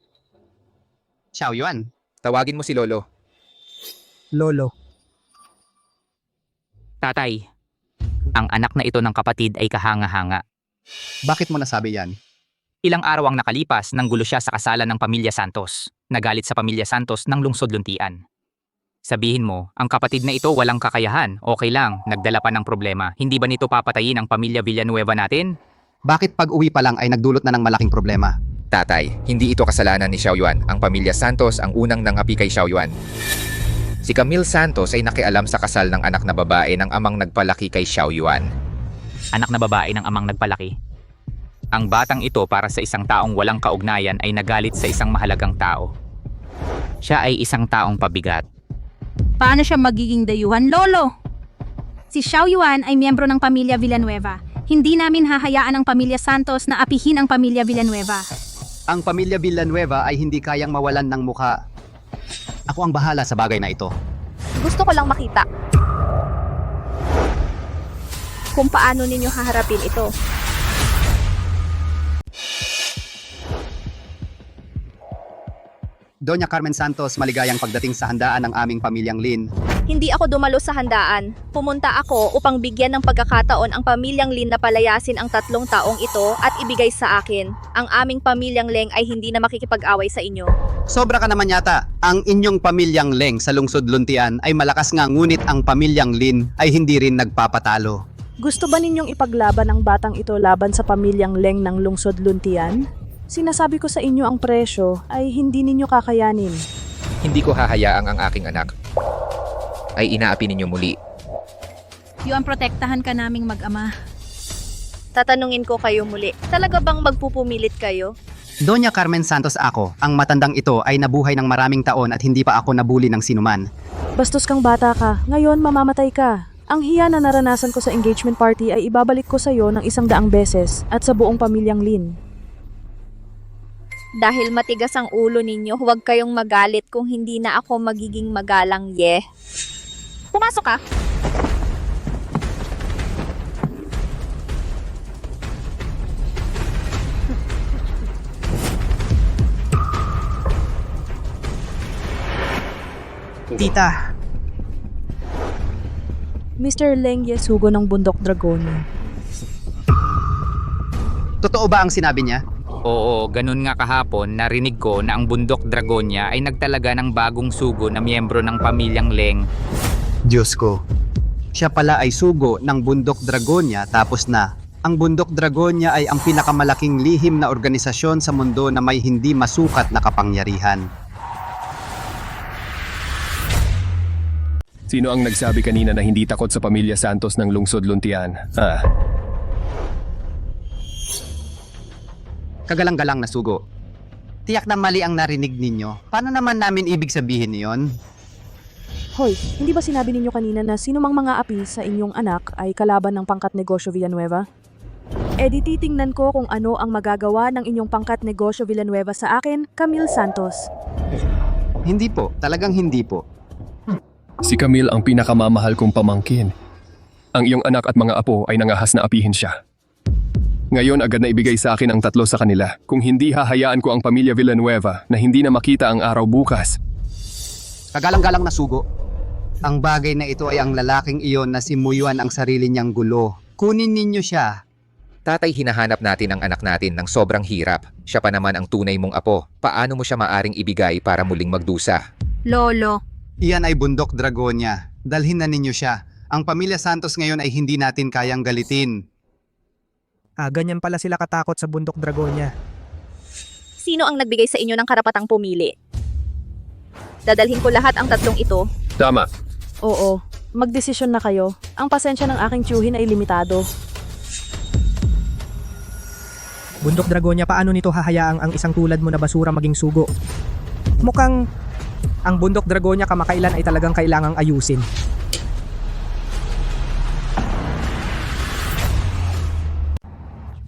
Xiaoyuan. Tawagin mo si Lolo. Lolo. Tatay, ang anak na ito ng kapatid ay kahanga-hanga. Bakit mo nasabi yan? Ilang araw ang nakalipas nang gulo siya sa kasalan ng pamilya Santos. Nagalit sa pamilya Santos ng Lungsod Luntian. Sabihin mo, ang kapatid na ito walang kakayahan, okay lang, nagdala pa ng problema. Hindi ba nito papatayin ang pamilya Villanueva natin? Bakit pag-uwi pa lang ay nagdulot na ng malaking problema? Tatay, hindi ito kasalanan ni Xiaoyuan. Ang pamilya Santos ang unang nangapi kay Xiaoyuan. Si Camille Santos ay nakialam sa kasal ng anak na babae ng amang nagpalaki kay Xiaoyuan. Anak na babae ng amang nagpalaki. Ang batang ito para sa isang taong walang kaugnayan ay nagalit sa isang mahalagang tao. Siya ay isang taong pabigat. Paano siya magiging dayuhan, Lolo? Si Xiaoyuan ay miyembro ng pamilya Villanueva. Hindi namin hahayaan ang pamilya Santos na apihin ang pamilya Villanueva. Ang pamilya Villanueva ay hindi kayang mawalan ng mukha. Ako ang bahala sa bagay na ito. Gusto ko lang makita kung paano ninyo haharapin ito. Doña Carmen Santos, maligayang pagdating sa handaan ng aming pamilyang Lin. Hindi ako dumalo sa handaan. Pumunta ako upang bigyan ng pagkakataon ang pamilyang Lin na palayasin ang 3 taong ito at ibigay sa akin. Ang aming pamilyang Leng ay hindi na makikipag-away sa inyo. Sobra ka naman yata. Ang inyong pamilyang Leng sa Lungsod Luntian ay malakas nga, ngunit ang pamilyang Lin ay hindi rin nagpapatalo. Gusto ba ninyong ipaglaban ang batang ito laban sa pamilyang Leng ng Lungsod Luntian? Sinasabi ko sa inyo ang presyo ay hindi ninyo kakayanin. Hindi ko hahayaang ang aking anak ay inaapi ninyo muli. Yung protektahan ka naming mag-ama. Tatanungin ko kayo muli. Talaga bang magpupumilit kayo? Doña Carmen Santos, ako, ang matandang ito ay nabuhay ng maraming taon at hindi pa ako nabuli ng sinuman. Bastos kang bata ka, ngayon mamamatay ka. Ang hiya na naranasan ko sa engagement party ay ibabalik ko sa iyo ng 100 beses at sa buong pamilyang Lin. Dahil matigas ang ulo ninyo, huwag kayong magalit kung hindi na ako magiging magalang, Pumasok ka! Tita! Mr. Leng Yesugo ng Bundok Dragonia. Totoo ba ang sinabi niya? Oo, ganun nga kahapon, narinig ko na ang bundok Dragonia ay nagtalaga ng bagong sugo na miyembro ng pamilyang Leng. Diyos ko. Siya pala ay sugo ng bundok Dragonia tapos na. Ang bundok Dragonia ay ang pinakamalaking lihim na organisasyon sa mundo na may hindi masukat na kapangyarihan. Sino ang nagsabi kanina na hindi takot sa pamilya Santos ng lungsod Luntian? Kagalang-galang na sugo. Tiyak na mali ang narinig ninyo. Paano naman namin ibig sabihin niyon? Hoy, hindi ba sinabi ninyo kanina na sino mang mga api sa inyong anak ay kalaban ng pangkat negosyo Villanueva? E di titingnan ko kung ano ang magagawa ng inyong pangkat negosyo Villanueva sa akin, Camille Santos. Hindi po, talagang hindi po. Si Camille ang pinakamamahal kong pamangkin. Ang iyong anak at mga apo ay nangahas na apihin siya. Ngayon agad na ibigay sa akin ang 3 sa kanila. Kung hindi hahayaan ko ang pamilya Villanueva na hindi na makita ang araw bukas. Kagalang-galang na sugo. Ang bagay na ito ay ang lalaking iyon na si Muyuan ang sarili niyang gulo. Kunin ninyo siya. Tatay, hinahanap natin ang anak natin ng sobrang hirap. Siya pa naman ang tunay mong apo. Paano mo siya maaring ibigay para muling magdusa? Lolo. Iyan ay bundok Dragonia. Dalhin na ninyo siya. Ang pamilya Santos ngayon ay hindi natin kayang galitin. Ganyan pala sila katakot sa bundok Dragonia. Sino ang nagbigay sa inyo ng karapatang pumili? Dadalhin ko lahat ang 3 ito. Tama. Oo, magdesisyon na kayo. Ang pasensya ng aking tiyuhin ay limitado. Bundok Dragonia, paano nito hahayaang ang isang tulad mo na basura maging sugo? Mukhang ang bundok Dragonia kamakailan ay talagang kailangang ayusin.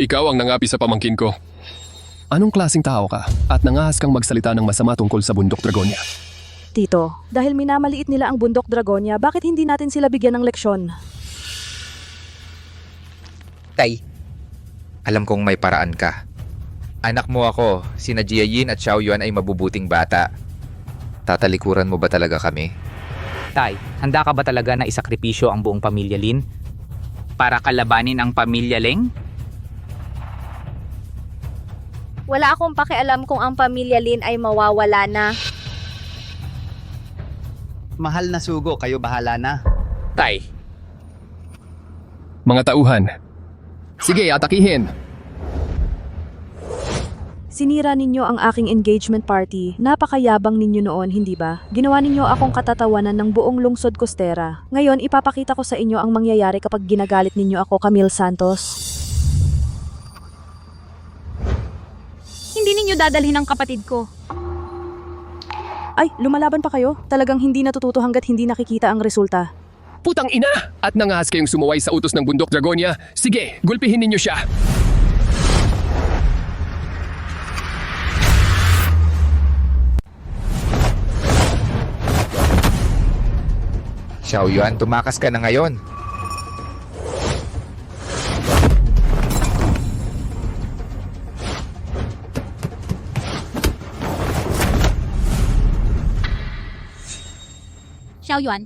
Ikaw ang nangapi sa pamangkin ko. Anong klaseng tao ka at nangahas kang magsalita ng masama tungkol sa bundok Dragonia? Tito, dahil minamaliit nila ang bundok Dragonia, bakit hindi natin sila bigyan ng leksyon? Tay, alam kong may paraan ka. Anak mo ako, sina Jiayin at Xiaoyuan ay mabubuting bata. Tatalikuran mo ba talaga kami? Tay, handa ka ba talaga na isakripisyo ang buong pamilya Lin? Para kalabanin ang pamilya Leng? Wala akong pakialam kung ang pamilya Lin ay mawawala na. Mahal na sugo, kayo bahala na. Tay. Mga tauhan. Sige, atakihin. Sinira ninyo ang aking engagement party. Napakayabang ninyo noon, hindi ba? Ginawa ninyo akong katatawanan ng buong lungsod Costera. Ngayon, ipapakita ko sa inyo ang mangyayari kapag ginagalit ninyo ako, Camille Santos. Hindi ninyo dadalhin ang kapatid ko. Ay, lumalaban pa kayo? Talagang hindi natututo hanggat hindi nakikita ang resulta. Putang ina! At nangahas kayong sumuway sa utos ng bundok Dragonia? Sige, gulpihin ninyo siya! Xiaoyuan, tumakas ka na ngayon. Xiaoyuan,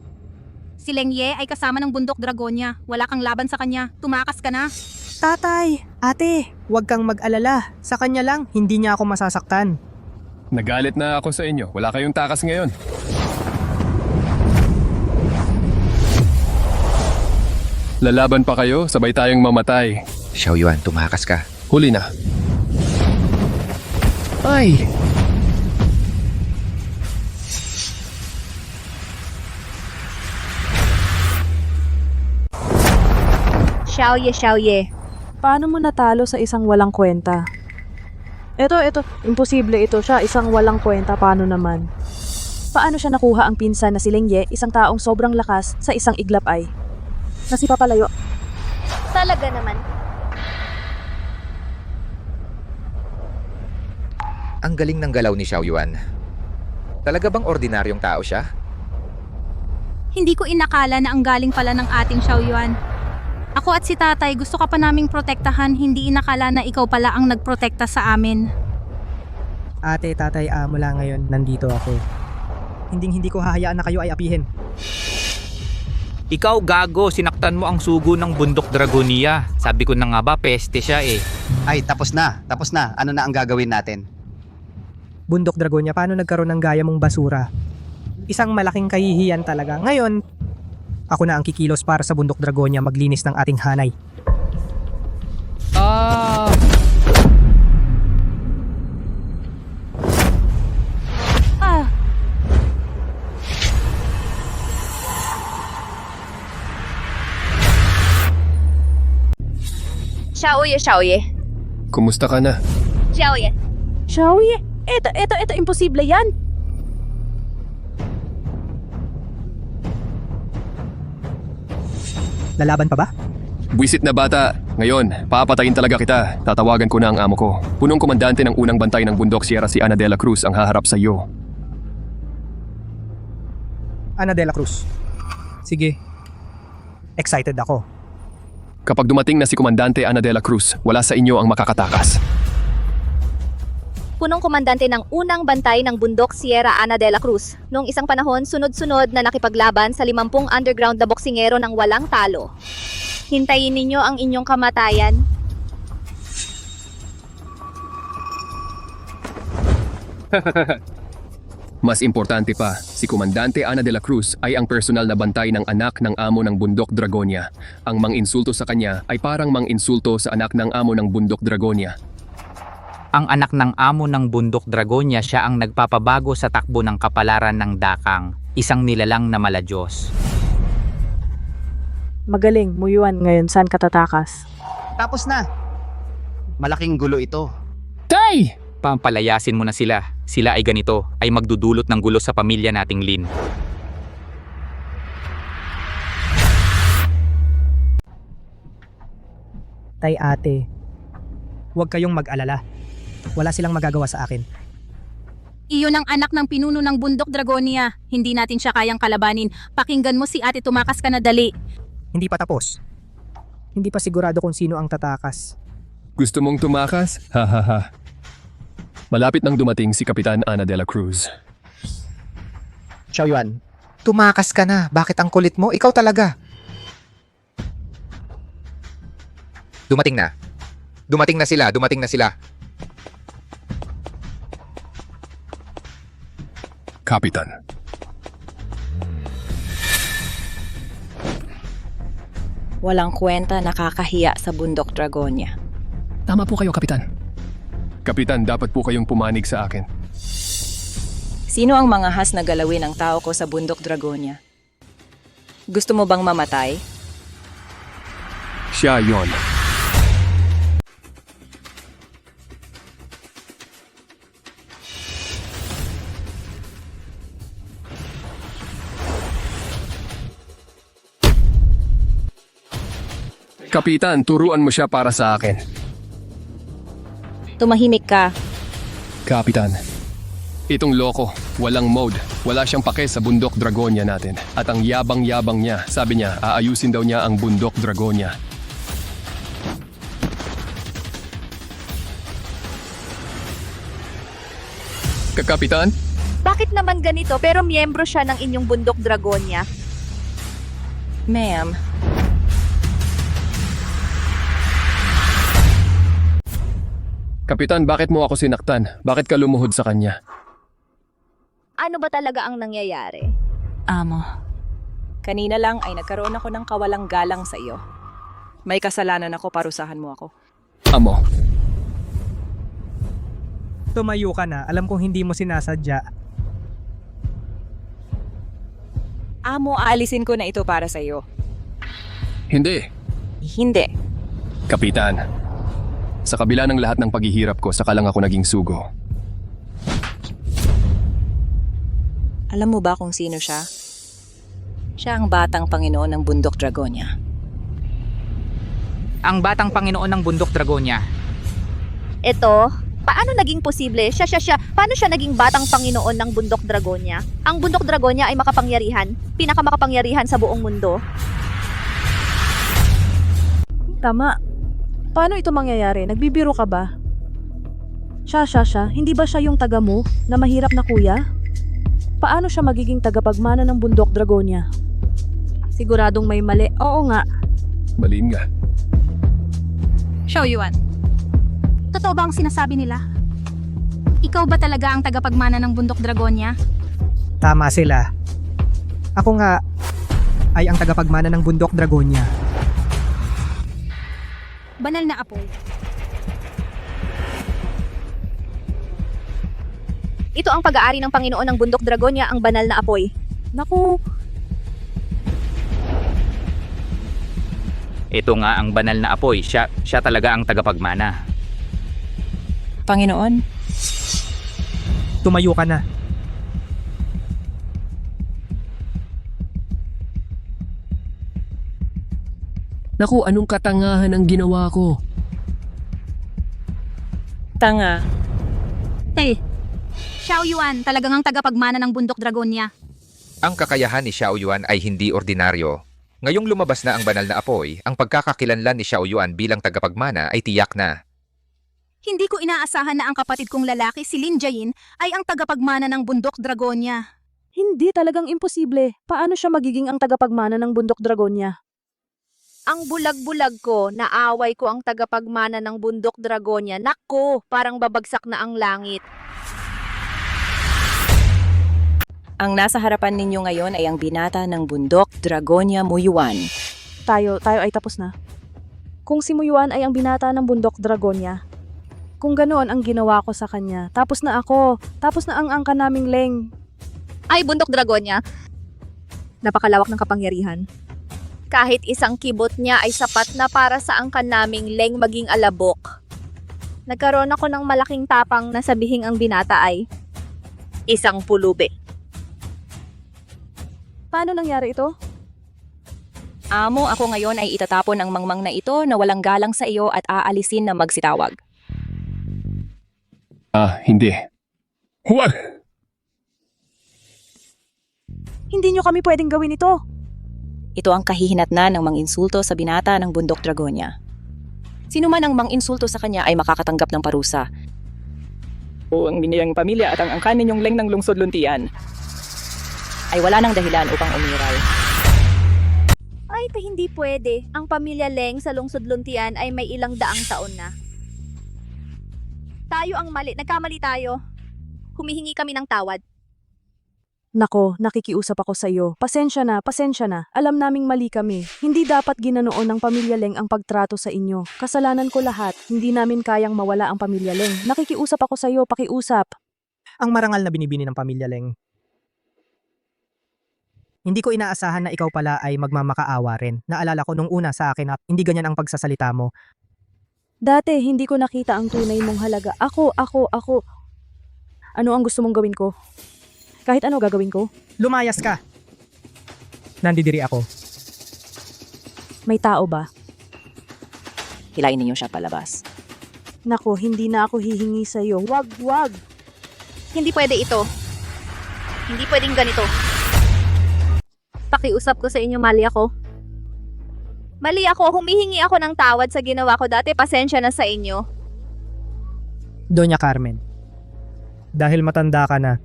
si Leng Ye ay kasama ng bundok Dragonia. Wala kang laban sa kanya. Tumakas ka na. Tatay, ate, huwag kang mag-alala. Sa kanya lang, hindi niya ako masasaktan. Nagalit na ako sa inyo. Wala kayong takas ngayon. Lalaban pa kayo, sabay tayong mamatay. Xiaoyuan, tumakas ka. Huli na. Ay! Xiaoye. Paano mo natalo sa isang walang kwenta? Ito, imposible ito siya, isang walang kwenta, paano naman? Paano siya nakuha ang pinsan na si Leng Ye, isang taong sobrang lakas, sa isang iglap ay? Nasipapalayo. Talaga naman. Ang galing ng galaw ni Xiaoyuan. Talaga bang ordinaryong tao siya? Hindi ko inakala na ang galing pala ng ating Xiaoyuan. Ako at si tatay, gusto ka pa naming protektahan, hindi inakala na ikaw pala ang nagprotekta sa amin. Ate, tatay, mula ngayon, nandito ako. Hindi ko hahayaan na kayo ay apihin. Ikaw gago, sinaktan mo ang sugo ng bundok Dragonia. Sabi ko na nga ba, peste siya eh. Ay, tapos na. Tapos na. Ano na ang gagawin natin? Bundok Dragonia, paano nagkaroon ng gaya mong basura? Isang malaking kahihiyan talaga. Ngayon, ako na ang kikilos para sa Bundok Dragonia maglinis ng ating hanay. Xiaoye. Kumusta ka na? Xiaoye. Xiaoye, eto, imposible yan. Lalaban pa ba? Buisit na bata. Ngayon, papatayin talaga kita. Tatawagan ko na ang amo ko. Punong komandante ng unang bantay ng bundok Sierra si Ana de la Cruz ang haharap sa iyo. Ana de la Cruz. Sige. Excited ako. Kapag dumating na si Komandante Ana de la Cruz, wala sa inyo ang makakatakas. Punong komandante ng unang bantay ng bundok Sierra Ana de la Cruz. Noong isang panahon, sunod-sunod na nakipaglaban sa 50 underground na boksingero ng walang talo. Hintayin ninyo ang inyong kamatayan. Mas importante pa, si Komandante Ana de la Cruz ay ang personal na bantay ng anak ng amo ng bundok Dragonia. Ang mang-insulto sa kanya ay parang mang-insulto sa anak ng amo ng bundok Dragonia. Ang anak ng amo ng bundok Dragonia, siya ang nagpapabago sa takbo ng kapalaran ng Dakang, isang nilalang na maladyos. Magaling, Muyuan, ngayon saan ka tatakas? Tapos na. Malaking gulo ito. Tay! Pampalayasin mo na sila. Sila ay ganito, ay magdudulot ng gulo sa pamilya nating Lin. Tay ate, huwag kayong mag-alala. Wala silang magagawa sa akin. Iyon ang anak ng pinuno ng bundok Dragonia. Hindi natin siya kayang kalabanin. Pakinggan mo si ate, tumakas ka na dali. Hindi pa tapos. Hindi pa sigurado kung sino ang tatakas. Gusto mong tumakas? Hahaha. Malapit nang dumating si Kapitan Ana de la Cruz. Xiao Yuan, tumakas ka na. Bakit ang kulit mo? Ikaw talaga. Dumating na. Dumating na sila. Kapitan. Walang kwenta, nakakahiya sa bundok Dragonia. Tama po kayo, Kapitan. Kapitan, dapat po kayong pumanig sa akin. Sino ang mga has na galawin ng tao ko sa bundok Dragonia? Gusto mo bang mamatay? Siya yon. Kapitan, turuan mo siya para sa akin. Tumahimik ka. Kapitan, itong loko, walang mode, wala siyang pake sa bundok Dragonia natin. At ang yabang-yabang niya, sabi niya, aayusin daw niya ang bundok Dragonia. Kapitan? Bakit naman ganito pero miyembro siya ng inyong bundok Dragonia? Ma'am, Kapitan, bakit mo ako sinaktan? Bakit ka lumuhod sa kanya? Ano ba talaga ang nangyayari? Amo. kanina lang ay nagkaroon ako ng kawalang galang sa iyo. May kasalanan ako, parusahan mo ako. Amo. Tumayo ka na, alam kong hindi mo sinasadya. Amo, aalisin ko na ito para sa iyo. Hindi. Hindi. Kapitan, sa kabila ng lahat ng paghihirap ko, saka lang ako naging sugo. Alam mo ba kung sino siya? Siya ang batang Panginoon ng Bundok Dragonia. Ang batang Panginoon ng Bundok Dragonia. Ito, paano naging posible? Paano siya naging batang Panginoon ng Bundok Dragonia? Ang Bundok Dragonia ay makapangyarihan, pinakamakapangyarihan sa buong mundo. Tama. Paano ito mangyayari? Nagbibiro ka ba? Siya, hindi ba siya yung taga mo na mahirap na kuya? Paano siya magiging tagapagmana ng Bundok Dragonia? Siguradong may mali. Oo nga. Malin nga. Xiao Yuan, totoo ba ang sinasabi nila? Ikaw ba talaga ang tagapagmana ng Bundok Dragonia? Tama sila. Ako nga ay ang tagapagmana ng Bundok Dragonia. Banal na apoy. Ito ang pag-aari ng Panginoon ng Bundok Dragonia, ang banal na apoy. Naku, Ito nga ang banal na apoy. Siya talaga ang tagapagmana. Panginoon, Tumayo ka na. Naku, anong katangahan ang ginawa ko? tanga. Hey, Xiao Yuan, talagang ang tagapagmana ng Bundok Dragonia. Ang kakayahan ni Xiao Yuan ay hindi ordinaryo. Ngayong lumabas na ang banal na apoy, ang pagkakakilanlan ni Xiao Yuan bilang tagapagmana ay tiyak na. Hindi ko inaasahan na ang kapatid kong lalaki, si Lin Jiayin, ay ang tagapagmana ng Bundok Dragonia. hindi talagang imposible. Paano siya magiging ang tagapagmana ng Bundok Dragonia? Ang bulag-bulag ko, naaway ko ang tagapagmana ng Bundok Dragonia. Nako, parang babagsak na ang langit. Ang nasa harapan ninyo ngayon ay ang binata ng Bundok Dragonia Muyuan. Tayo ay tapos na. Kung si Muyuan ay ang binata ng Bundok Dragonia, kung ganoon ang ginawa ko sa kanya, tapos na ako, tapos na ang angka naming Leng. Ay, Bundok Dragonia. Napakalawak ng kapangyarihan. Kahit isang kibot niya ay sapat na para sa angkan naming Leng maging alabok. Nagkaroon ako ng malaking tapang na sabihing ang binata ay isang pulubi. Paano nangyari ito? Amo, ako ngayon ay itatapon ang mangmang na ito na walang galang sa iyo at aalisin na magsitawag. Hindi. Huwag! Hindi nyo kami pwedeng gawin ito. Ito ang kahihinatnan ng manginsulto sa binata ng Bundok Dragonia. Sino man ang manginsulto sa kanya ay makakatanggap ng parusa. O ang biniyang pamilya at ang angkan ninyong Leng ng lungsod luntian ay wala nang dahilan upang umiral. Ay, hindi pwede. Ang pamilya Leng sa lungsod luntian ay may ilang daang taon na. Tayo ang mali. Nagkamali tayo. Humihingi kami ng tawad. Nako, nakikiusap ako sa iyo. Pasensya na. Alam naming mali kami. Hindi dapat ginanoon ng pamilya Leng ang pagtrato sa inyo. Kasalanan ko lahat. Hindi namin kayang mawala ang pamilya Leng. Nakikiusap ako sa iyo, pakiusap. Ang marangal na binibini ng pamilya Leng. Hindi ko inaasahan na ikaw pala ay magmamakaawa rin. Naalala ko nung una sa akin na hindi ganyan ang pagsasalita mo. Dati, hindi ko nakita ang tunay mong halaga. Ako. Ano ang gusto mong gawin ko? Kahit ano gagawin ko? Lumayas ka. Nandidiri ako. May tao ba? Hilain ninyo siya palabas. Nako, hindi na ako hihingi sa iyo. Wag. Hindi pwede ito. Hindi pwedeng ganito. Pakiusap ko sa inyo, mali ako. Humihingi ako ng tawad sa ginawa ko dati. Pasensya na sa inyo. Doña Carmen, dahil matanda ka na,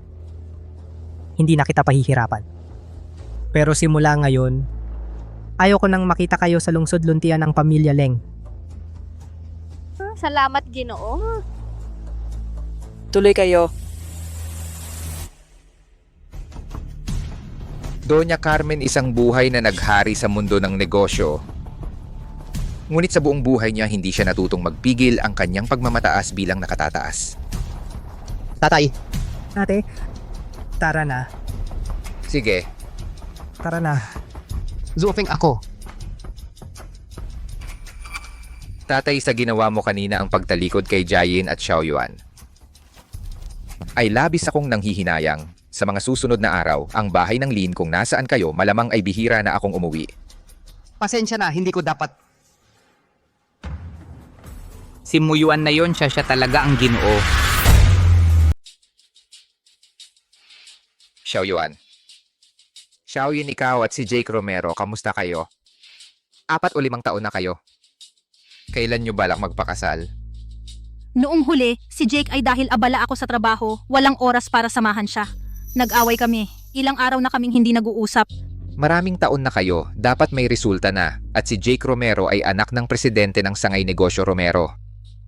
hindi na kita pahihirapan. Pero simula ngayon, ayaw ko nang makita kayo sa lungsod luntian ng pamilya Leng. Salamat, Ginoo. Tuloy kayo. Doña Carmen isang buhay na naghari sa mundo ng negosyo. Ngunit sa buong buhay niya hindi siya natutong magpigil ang kanyang pagmamataas bilang nakatataas. Tatay, Ate, tara na. Sige, Tara na. zoofing ako. tatay, sa ginawa mo kanina ang pagtalikod kay Jiayin at Xiao Yuan. Ay labis akong nanghihinayang. Sa mga susunod na araw, ang bahay ng Lin kung nasaan kayo malamang ay bihira na akong umuwi. Pasensya na, hindi ko dapat. Si Muyuan na yon, siya talaga ang Ginoo. Xiao Yuan. Xiao Yun, ikaw at si Jake Romero, kamusta kayo? 4 o 5 taon na kayo. Kailan nyo balak magpakasal? Noong huli, si Jake ay dahil abala ako sa trabaho, walang oras para samahan siya. Nag-away kami. Ilang araw na kaming hindi nag-uusap. Maraming taon na kayo, dapat may resulta na, at si Jake Romero ay anak ng presidente ng Sangay Negosyo Romero.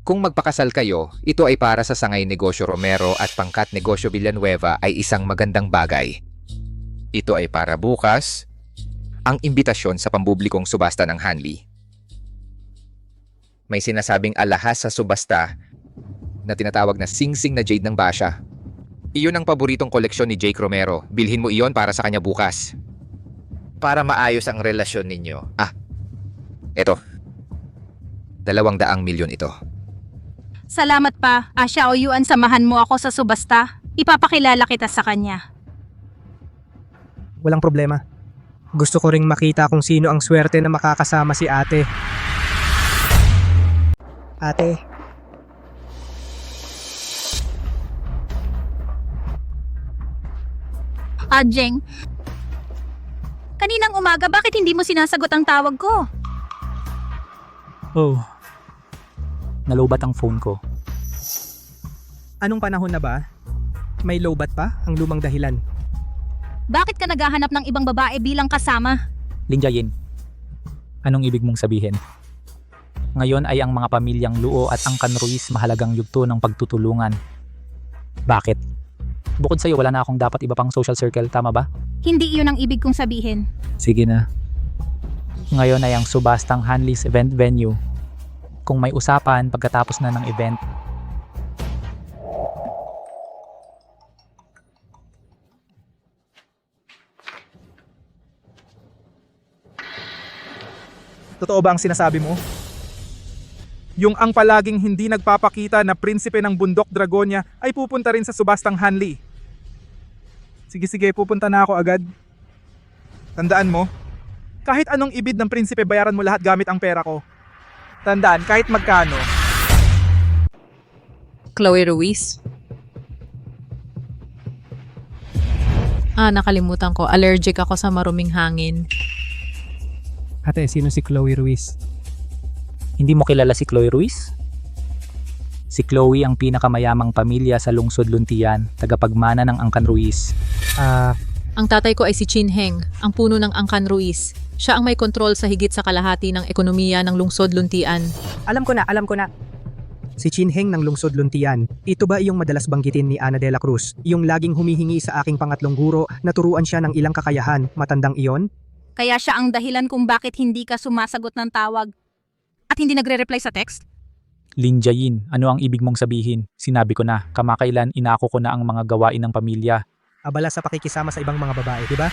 Kung magpakasal kayo, ito ay para sa Sangay Negosyo Romero at Pangkat Negosyo Villanueva ay isang magandang bagay. Ito ay para bukas, ang imbitasyon sa pampublikong subasta ng Hanli. May sinasabing alahas sa subasta na tinatawag na Sing-Sing na Jade ng Basha. Iyon ang paboritong koleksyon ni Jake Romero. Bilhin mo iyon para sa kanya bukas. Para maayos ang relasyon ninyo. Eto. 200 milyon ito. Salamat pa, Xiao Yuan, samahan mo ako sa subasta. Ipapakilala kita sa kanya. Walang problema. Gusto ko ring makita kung sino ang swerte na makakasama si ate. Ate. Jeng. Kaninang umaga, bakit hindi mo sinasagot ang tawag ko? Oh. Nalobat ang phone ko. Anong panahon na ba? May lowbat pa ang lumang dahilan. Bakit ka naghahanap ng ibang babae bilang kasama? Lin Jiayin, anong ibig mong sabihin? Ngayon ay ang mga pamilyang Luo at Angkan Ruiz mahalagang yugto ng pagtutulungan. Bakit? Bukod sa'yo, wala na akong dapat iba pang social circle, tama ba? Hindi iyon ang ibig kong sabihin. Sige na. Ngayon ay ang subastang Hanli's event venue. Kung may usapan pagkatapos na ng event, Totoo ba ang sinasabi mo? Yung ang palaging hindi nagpapakita na prinsipe ng Bundok Dragonia ay pupunta rin sa subastang Hanli. Sige, pupunta na ako agad. Tandaan mo, kahit anong ibid ng prinsipe, bayaran mo lahat gamit ang pera ko. Tandaan, kahit magkano. Chloe Ruiz. Nakalimutan ko. Allergic ako sa maruming hangin. Ate, sino si Chloe Ruiz? hindi mo kilala si Chloe Ruiz? Si Chloe ang pinakamayamang pamilya sa lungsod Luntian, tagapagmana ng Angkan Ruiz. Ang tatay ko ay si Chin Heng, ang puno ng Angkan Ruiz. Siya ang may kontrol sa higit sa kalahati ng ekonomiya ng lungsod Luntian. Alam ko na. Si Chin Heng ng lungsod Luntian. Ito ba iyong madalas banggitin ni Ana de la Cruz? Yung laging humihingi sa aking pangatlong guro, naturuan siya ng ilang kakayahan, matandang iyon? Kaya siya ang dahilan kung bakit hindi ka sumasagot ng tawag at hindi nagre-reply sa text? Lin Jiayin, ano ang ibig mong sabihin? Sinabi ko na, kamakailan inako ko na ang mga gawain ng pamilya. Abala sa pakikisama sa ibang mga babae, di ba?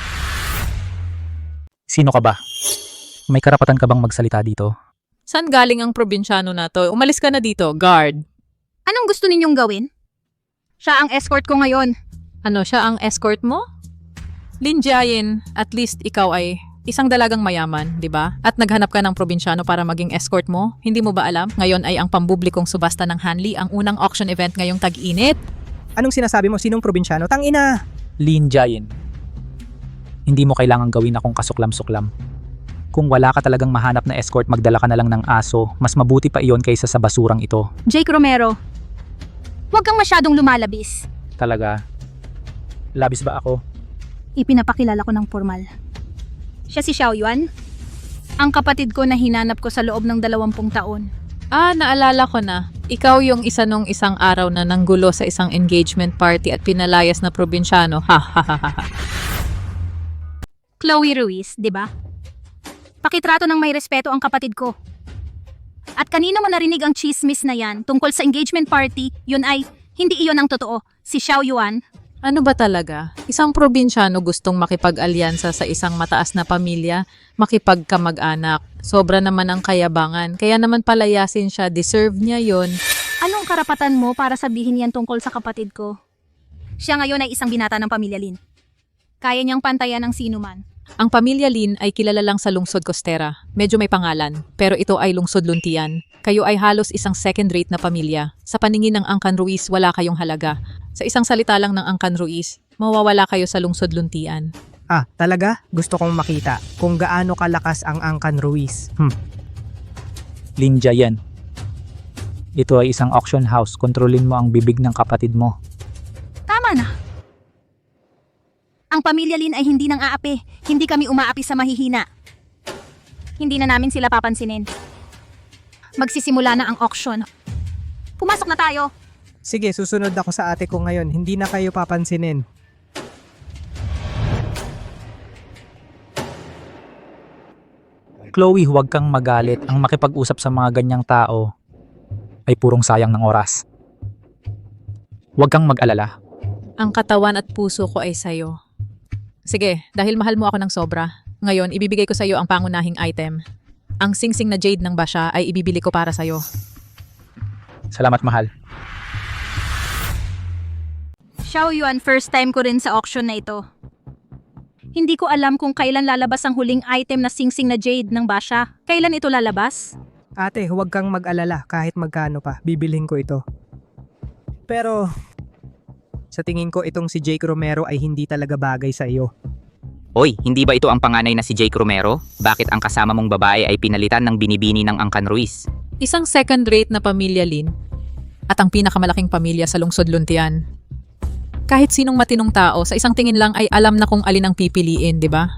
Sino ka ba? May karapatan ka bang magsalita dito? Saan galing ang probinsyano na to? Umalis ka na dito, guard. Anong gusto ninyong gawin? Siya ang escort ko ngayon. Ano, siya ang escort mo? Lin Jiayin, at least ikaw ay isang dalagang mayaman, di ba? At naghanap ka ng probinsyano para maging escort mo. Hindi mo ba alam? Ngayon ay ang pampublikong subasta ng Hanli, ang unang auction event ngayong tag-init. Anong sinasabi mo? Sinong probinsyano? Tangina! Lin Jiayin, hindi mo kailangang gawin akong kasuklam-suklam. Kung wala ka talagang mahanap na escort, magdala ka na lang ng aso. Mas mabuti pa iyon kaysa sa basurang ito. Jake Romero, huwag kang masyadong lumalabis. Talaga? Labis ba ako? Ipinapakilala ko ng formal. Siya si Xiao Yuan, ang kapatid ko na hinanap ko sa loob ng 20 taon. Naalala ko na. Ikaw yung isa nung isang araw na nanggulo sa isang engagement party at pinalayas na probinsyano. Ha ha ha ha. Chloe Ruiz, di ba? Pakitrato ng may respeto ang kapatid ko. At kanino mo narinig ang chismis na yan tungkol sa engagement party, yun ay, hindi iyon ang totoo. Si Xiao Yuan. Ano ba talaga? Isang probinsyano gustong makipag-alyansa sa isang mataas na pamilya, makipagkamag-anak. Sobra naman ang kayabangan. Kaya naman palayasin siya, deserve niya yon. Anong karapatan mo para sabihin yan tungkol sa kapatid ko? Siya ngayon ay isang binata ng pamilya Lin. Kaya niyang pantayan ng sino man. Ang pamilya Lin ay kilala lang sa lungsod Costera. Medyo may pangalan, pero ito ay lungsod Luntian. Kayo ay halos isang second-rate na pamilya. Sa paningin ng Angkan Ruiz, wala kayong halaga. Sa isang salita lang ng Angkan Ruiz, mawawala kayo sa lungsod Luntian. Talaga? Gusto kong makita kung gaano kalakas ang Angkan Ruiz. Lin Jiayin, ito ay isang auction house. Kontrolin mo ang bibig ng kapatid mo. Tama na. Ang pamilya Lin ay hindi nang aapi. Hindi kami umaapi sa mahihina. Hindi na namin sila papansinin. Magsisimula na ang auction. Pumasok na tayo. Sige, susunod ako sa ate ko ngayon. Hindi na kayo papansinin. Chloe, huwag kang magalit. Ang makipag-usap sa mga ganyang tao ay purong sayang ng oras. Huwag kang mag-alala. Ang katawan at puso ko ay sayo. Sige, dahil mahal mo ako ng sobra, ngayon ibibigay ko sa iyo ang pangunahing item. Ang singsing na jade ng Basha ay ibibili ko para sa iyo. Salamat, mahal. Xiao Yuan, first time ko rin sa auction na ito. Hindi ko alam kung kailan lalabas ang huling item na singsing na jade ng Basha. Kailan ito lalabas? Ate, huwag kang mag-alala kahit magkano pa. Bibilhin ko ito. Pero, sa tingin ko itong si Jake Romero ay hindi talaga bagay sa iyo. Oy, hindi ba ito ang panganay na si Jake Romero? Bakit ang kasama mong babae ay pinalitan ng binibini ng Angkan Ruiz? Isang second-rate na pamilya Lin at ang pinakamalaking pamilya sa lungsod Luntian. Kahit sinong matinong tao, sa isang tingin lang ay alam na kung alin ang pipiliin, di ba?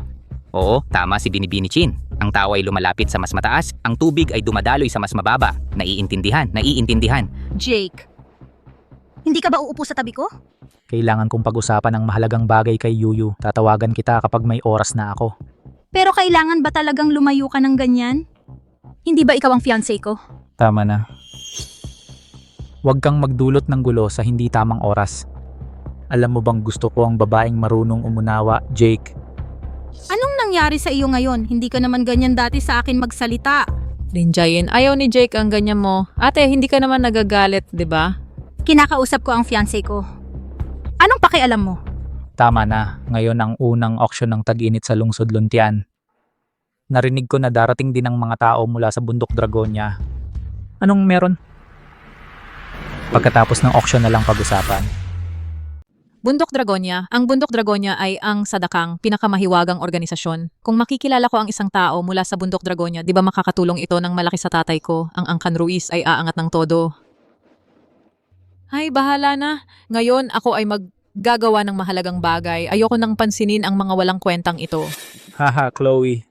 Oo, tama si Binibini Chin. Ang tao ay lumalapit sa mas mataas, ang tubig ay dumadaloy sa mas mababa. Naiintindihan. Jake, hindi ka ba uupo sa tabi ko? Kailangan kong pag-usapan ang mahalagang bagay kay Yuyu. Tatawagan kita kapag may oras na ako. Pero kailangan ba talagang lumayo ka ng ganyan? Hindi ba ikaw ang fiancé ko? Tama na. Huwag kang magdulot ng gulo sa hindi tamang oras. Alam mo bang gusto ko ang babaeng marunong umunawa, Jake? Anong nangyari sa iyo ngayon? Hindi ka naman ganyan dati sa akin magsalita. Linjayin, ayaw ni Jake ang ganyan mo. Ate, hindi ka naman nagagalit, di ba? Kinakausap ko ang fiancé ko. Anong pakialam mo? Tama na. Ngayon ang unang auction ng tag-init sa lungsod Luntian. Narinig ko na darating din ang mga tao mula sa Bundok Dragonia. Anong meron? Pagkatapos ng auction na lang pag-usapan. Bundok Dragonia. Ang Bundok Dragonia ay ang sadakang pinakamahiwagang organisasyon. Kung makikilala ko ang isang tao mula sa Bundok Dragonia, di ba makakatulong ito ng malaki sa tatay ko? Ang Angkan Ruiz ay aangat ng todo. Ay, bahala na. Ngayon, ako ay maggagawa ng mahalagang bagay. Ayoko nang pansinin ang mga walang kwentang ito. Haha, Chloe.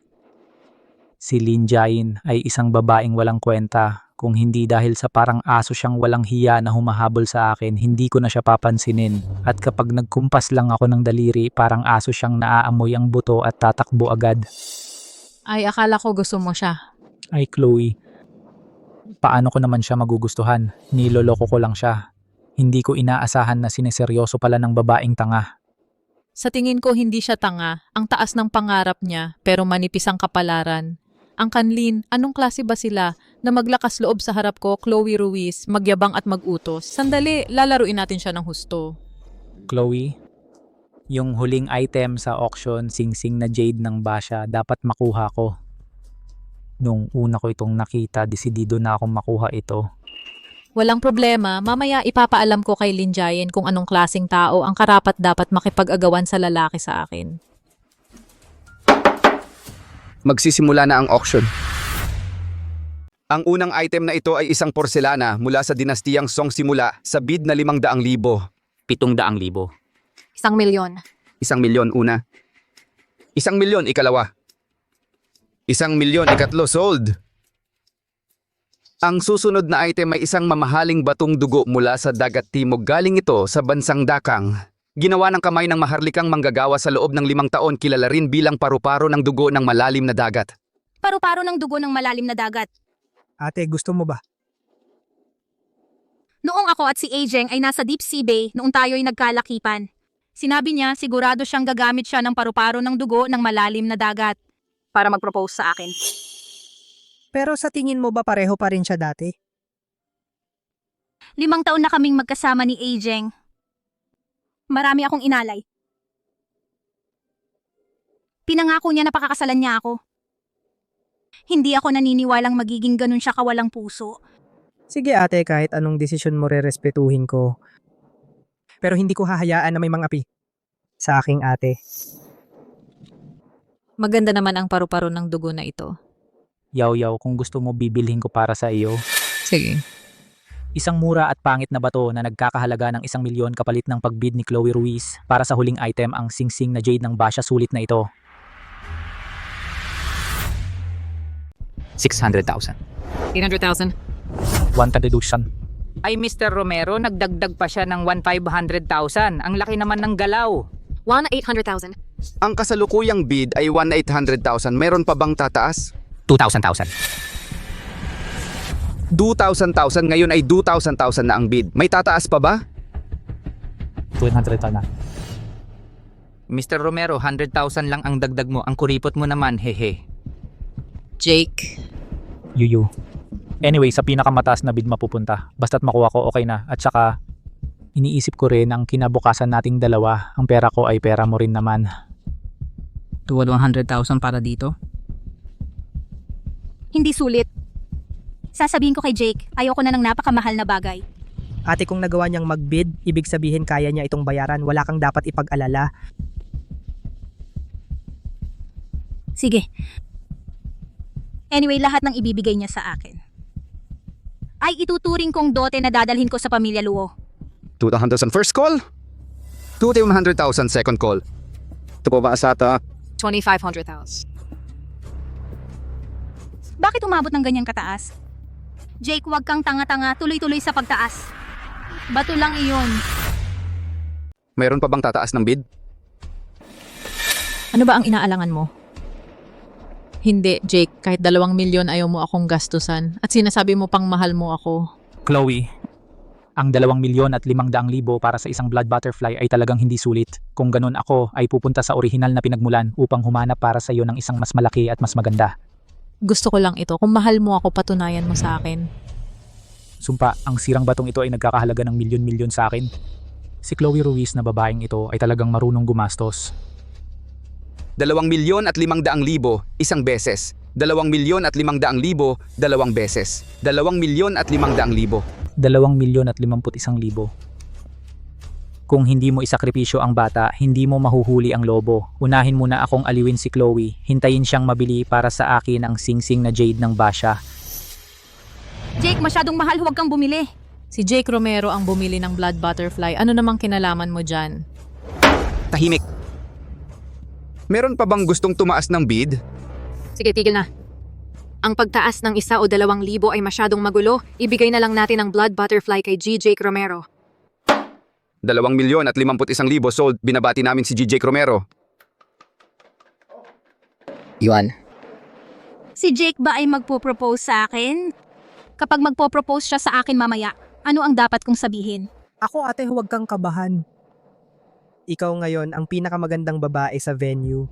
Si Lin Jain ay isang babaeng walang kwenta. Kung hindi dahil sa parang aso siyang walang hiya na humahabol sa akin, hindi ko na siya papansinin. At kapag nagkumpas lang ako ng daliri, parang aso siyang naaamoy ang buto at tatakbo agad. Ay, akala ko gusto mo siya. Ay, Chloe. Paano ko naman siya magugustuhan? Niloloko ko lang siya. Hindi ko inaasahan na sineseryoso pala ng babaeng tanga. Sa tingin ko hindi siya tanga. Ang taas ng pangarap niya, pero manipis ang kapalaran. Ang Kanlin, anong klase ba sila na maglakas loob sa harap ko, Chloe Ruiz, magyabang at magutos? Sandali, lalaruin natin siya ng husto. Chloe, yung huling item sa auction, singsing na jade ng Basha, dapat makuha ko. Nung una ko itong nakita, desidido na akong makuha ito. Walang problema, mamaya ipapaalam ko kay Linjayen kung anong klaseng tao ang karapat dapat makipag-agawan sa lalaki sa akin. Magsisimula na ang auction. Ang unang item na ito ay isang porselana mula sa dinastiyang Song simula sa bid na 500,000. 700,000. 1,000,000. 1,000,000 una. 1,000,000 ikalawa. 1,000,000 ikatlo, sold. Ang susunod na item ay isang mamahaling batong dugo mula sa dagat timog. Galing ito sa bansang Dakang. Ginawa ng kamay ng maharlikang manggagawa sa loob ng 5 taon, kilala rin bilang paru-paro ng dugo ng malalim na dagat. Paru-paro ng dugo ng malalim na dagat. Ate, gusto mo ba? Noong ako at si Ajeng ay nasa Deep Sea Bay noong tayo ay nagkalakipan. Sinabi niya sigurado siyang gagamit siya ng paru-paro ng dugo ng malalim na dagat para mag-propose sa akin. Pero sa tingin mo ba pareho pa rin siya dati? 5 taon na kaming magkasama ni Ajeng. Marami akong inalay. Pinangako niya na pakakasalan niya ako. Hindi ako naniniwalang magiging ganun siya kawalang puso. Sige ate, kahit anong desisyon mo rerespetuhin ko. Pero hindi ko hahayaan na may mga api sa aking ate. Maganda naman ang paru-paro ng dugo na ito. Yaw-yaw, kung gusto mo bibilhin ko para sa iyo. Sige. Isang mura at pangit na bato na nagkakahalaga ng 1 milyon kapalit ng pagbid ni Chloe Ruiz para sa huling item ang singsing na jade ng Basha sulit na ito. 600,000. 800,000. 100,000. Ay Mr. Romero, nagdagdag pa siya ng 1,500,000. Ang laki naman ng galaw. 1,800,000. Ang kasalukuyang bid ay 1,800,000. Meron pa bang tataas? 2,000,000. 2,000,000 ngayon ay 2,000,000 na ang bid. May tataas pa ba? 200,000 na. Mr. Romero, 100,000 lang ang dagdag mo. Ang kuripot mo naman, hehe. Jake. Yuyu. Anyway, sa pinakamataas na bid mapupunta. Basta't makuha ko, okay na. At saka, iniisip ko rin ang kinabukasan nating dalawa. Ang pera ko ay pera mo rin naman. Tuwad 100,000 para dito? Hindi sulit. Sasabihin ko kay Jake, ayoko na ng napakamahal na bagay. Ate, kung nagawa niyang mag-bid, ibig sabihin kaya niya itong bayaran. Wala kang dapat ipag-alala. Sige. Anyway, lahat ng ibibigay niya sa akin ay ituturing kong dote na dadalhin ko sa pamilya Luo. 200,000 first call? 2,100,000 second call. Ito po ba asata? 2,500,000. Bakit umabot ng ganyang kataas? Jake, huwag kang tanga-tanga, tuloy-tuloy sa pagtaas. Bato lang iyon. Meron pa bang tataas ng bid? Ano ba ang inaalangan mo? Hindi, Jake. Kahit 2 milyon ayaw mo akong gastusan. At sinasabi mo pang mahal mo ako. Chloe, ang 2,500,000 para sa isang blood butterfly ay talagang hindi sulit. Kung ganun ako ay pupunta sa orihinal na pinagmulan upang humanap para sa iyo ng isang mas malaki at mas maganda. Gusto ko lang ito. Kung mahal mo ako, patunayan mo sa akin. Sumpa, ang sirang batong ito ay nagkakahalaga ng milyon-milyon sa akin. Si Chloe Ruiz na babaeng ito ay talagang marunong gumastos. 2,500,000 isang beses. 2,500,000 dalawang beses. 2,500,000. 2,051,000. Kung hindi mo isakripisyo ang bata, hindi mo mahuhuli ang lobo. Unahin muna akong aliwin si Chloe. Hintayin siyang mabili para sa akin ang singsing na jade ng Basha. Jake, masyadong mahal, huwag kang bumili. Si Jake Romero ang bumili ng blood butterfly. Ano namang kinalaman mo dyan? Tahimik. Meron pa bang gustong tumaas ng bid? Sige, tigil na. Ang pagtaas ng 1 o 2,000 ay masyadong magulo. Ibigay na lang natin ang blood butterfly kay G. Jake Romero. 2,51,000 sold. Binabati namin si G. Jake Romero. Yuan. Si Jake ba ay magpo-propose sa akin? Kapag magpo-propose siya sa akin mamaya, ano ang dapat kong sabihin? Ako, ate, huwag kang kabahan. Ikaw ngayon ang pinakamagandang babae sa venue.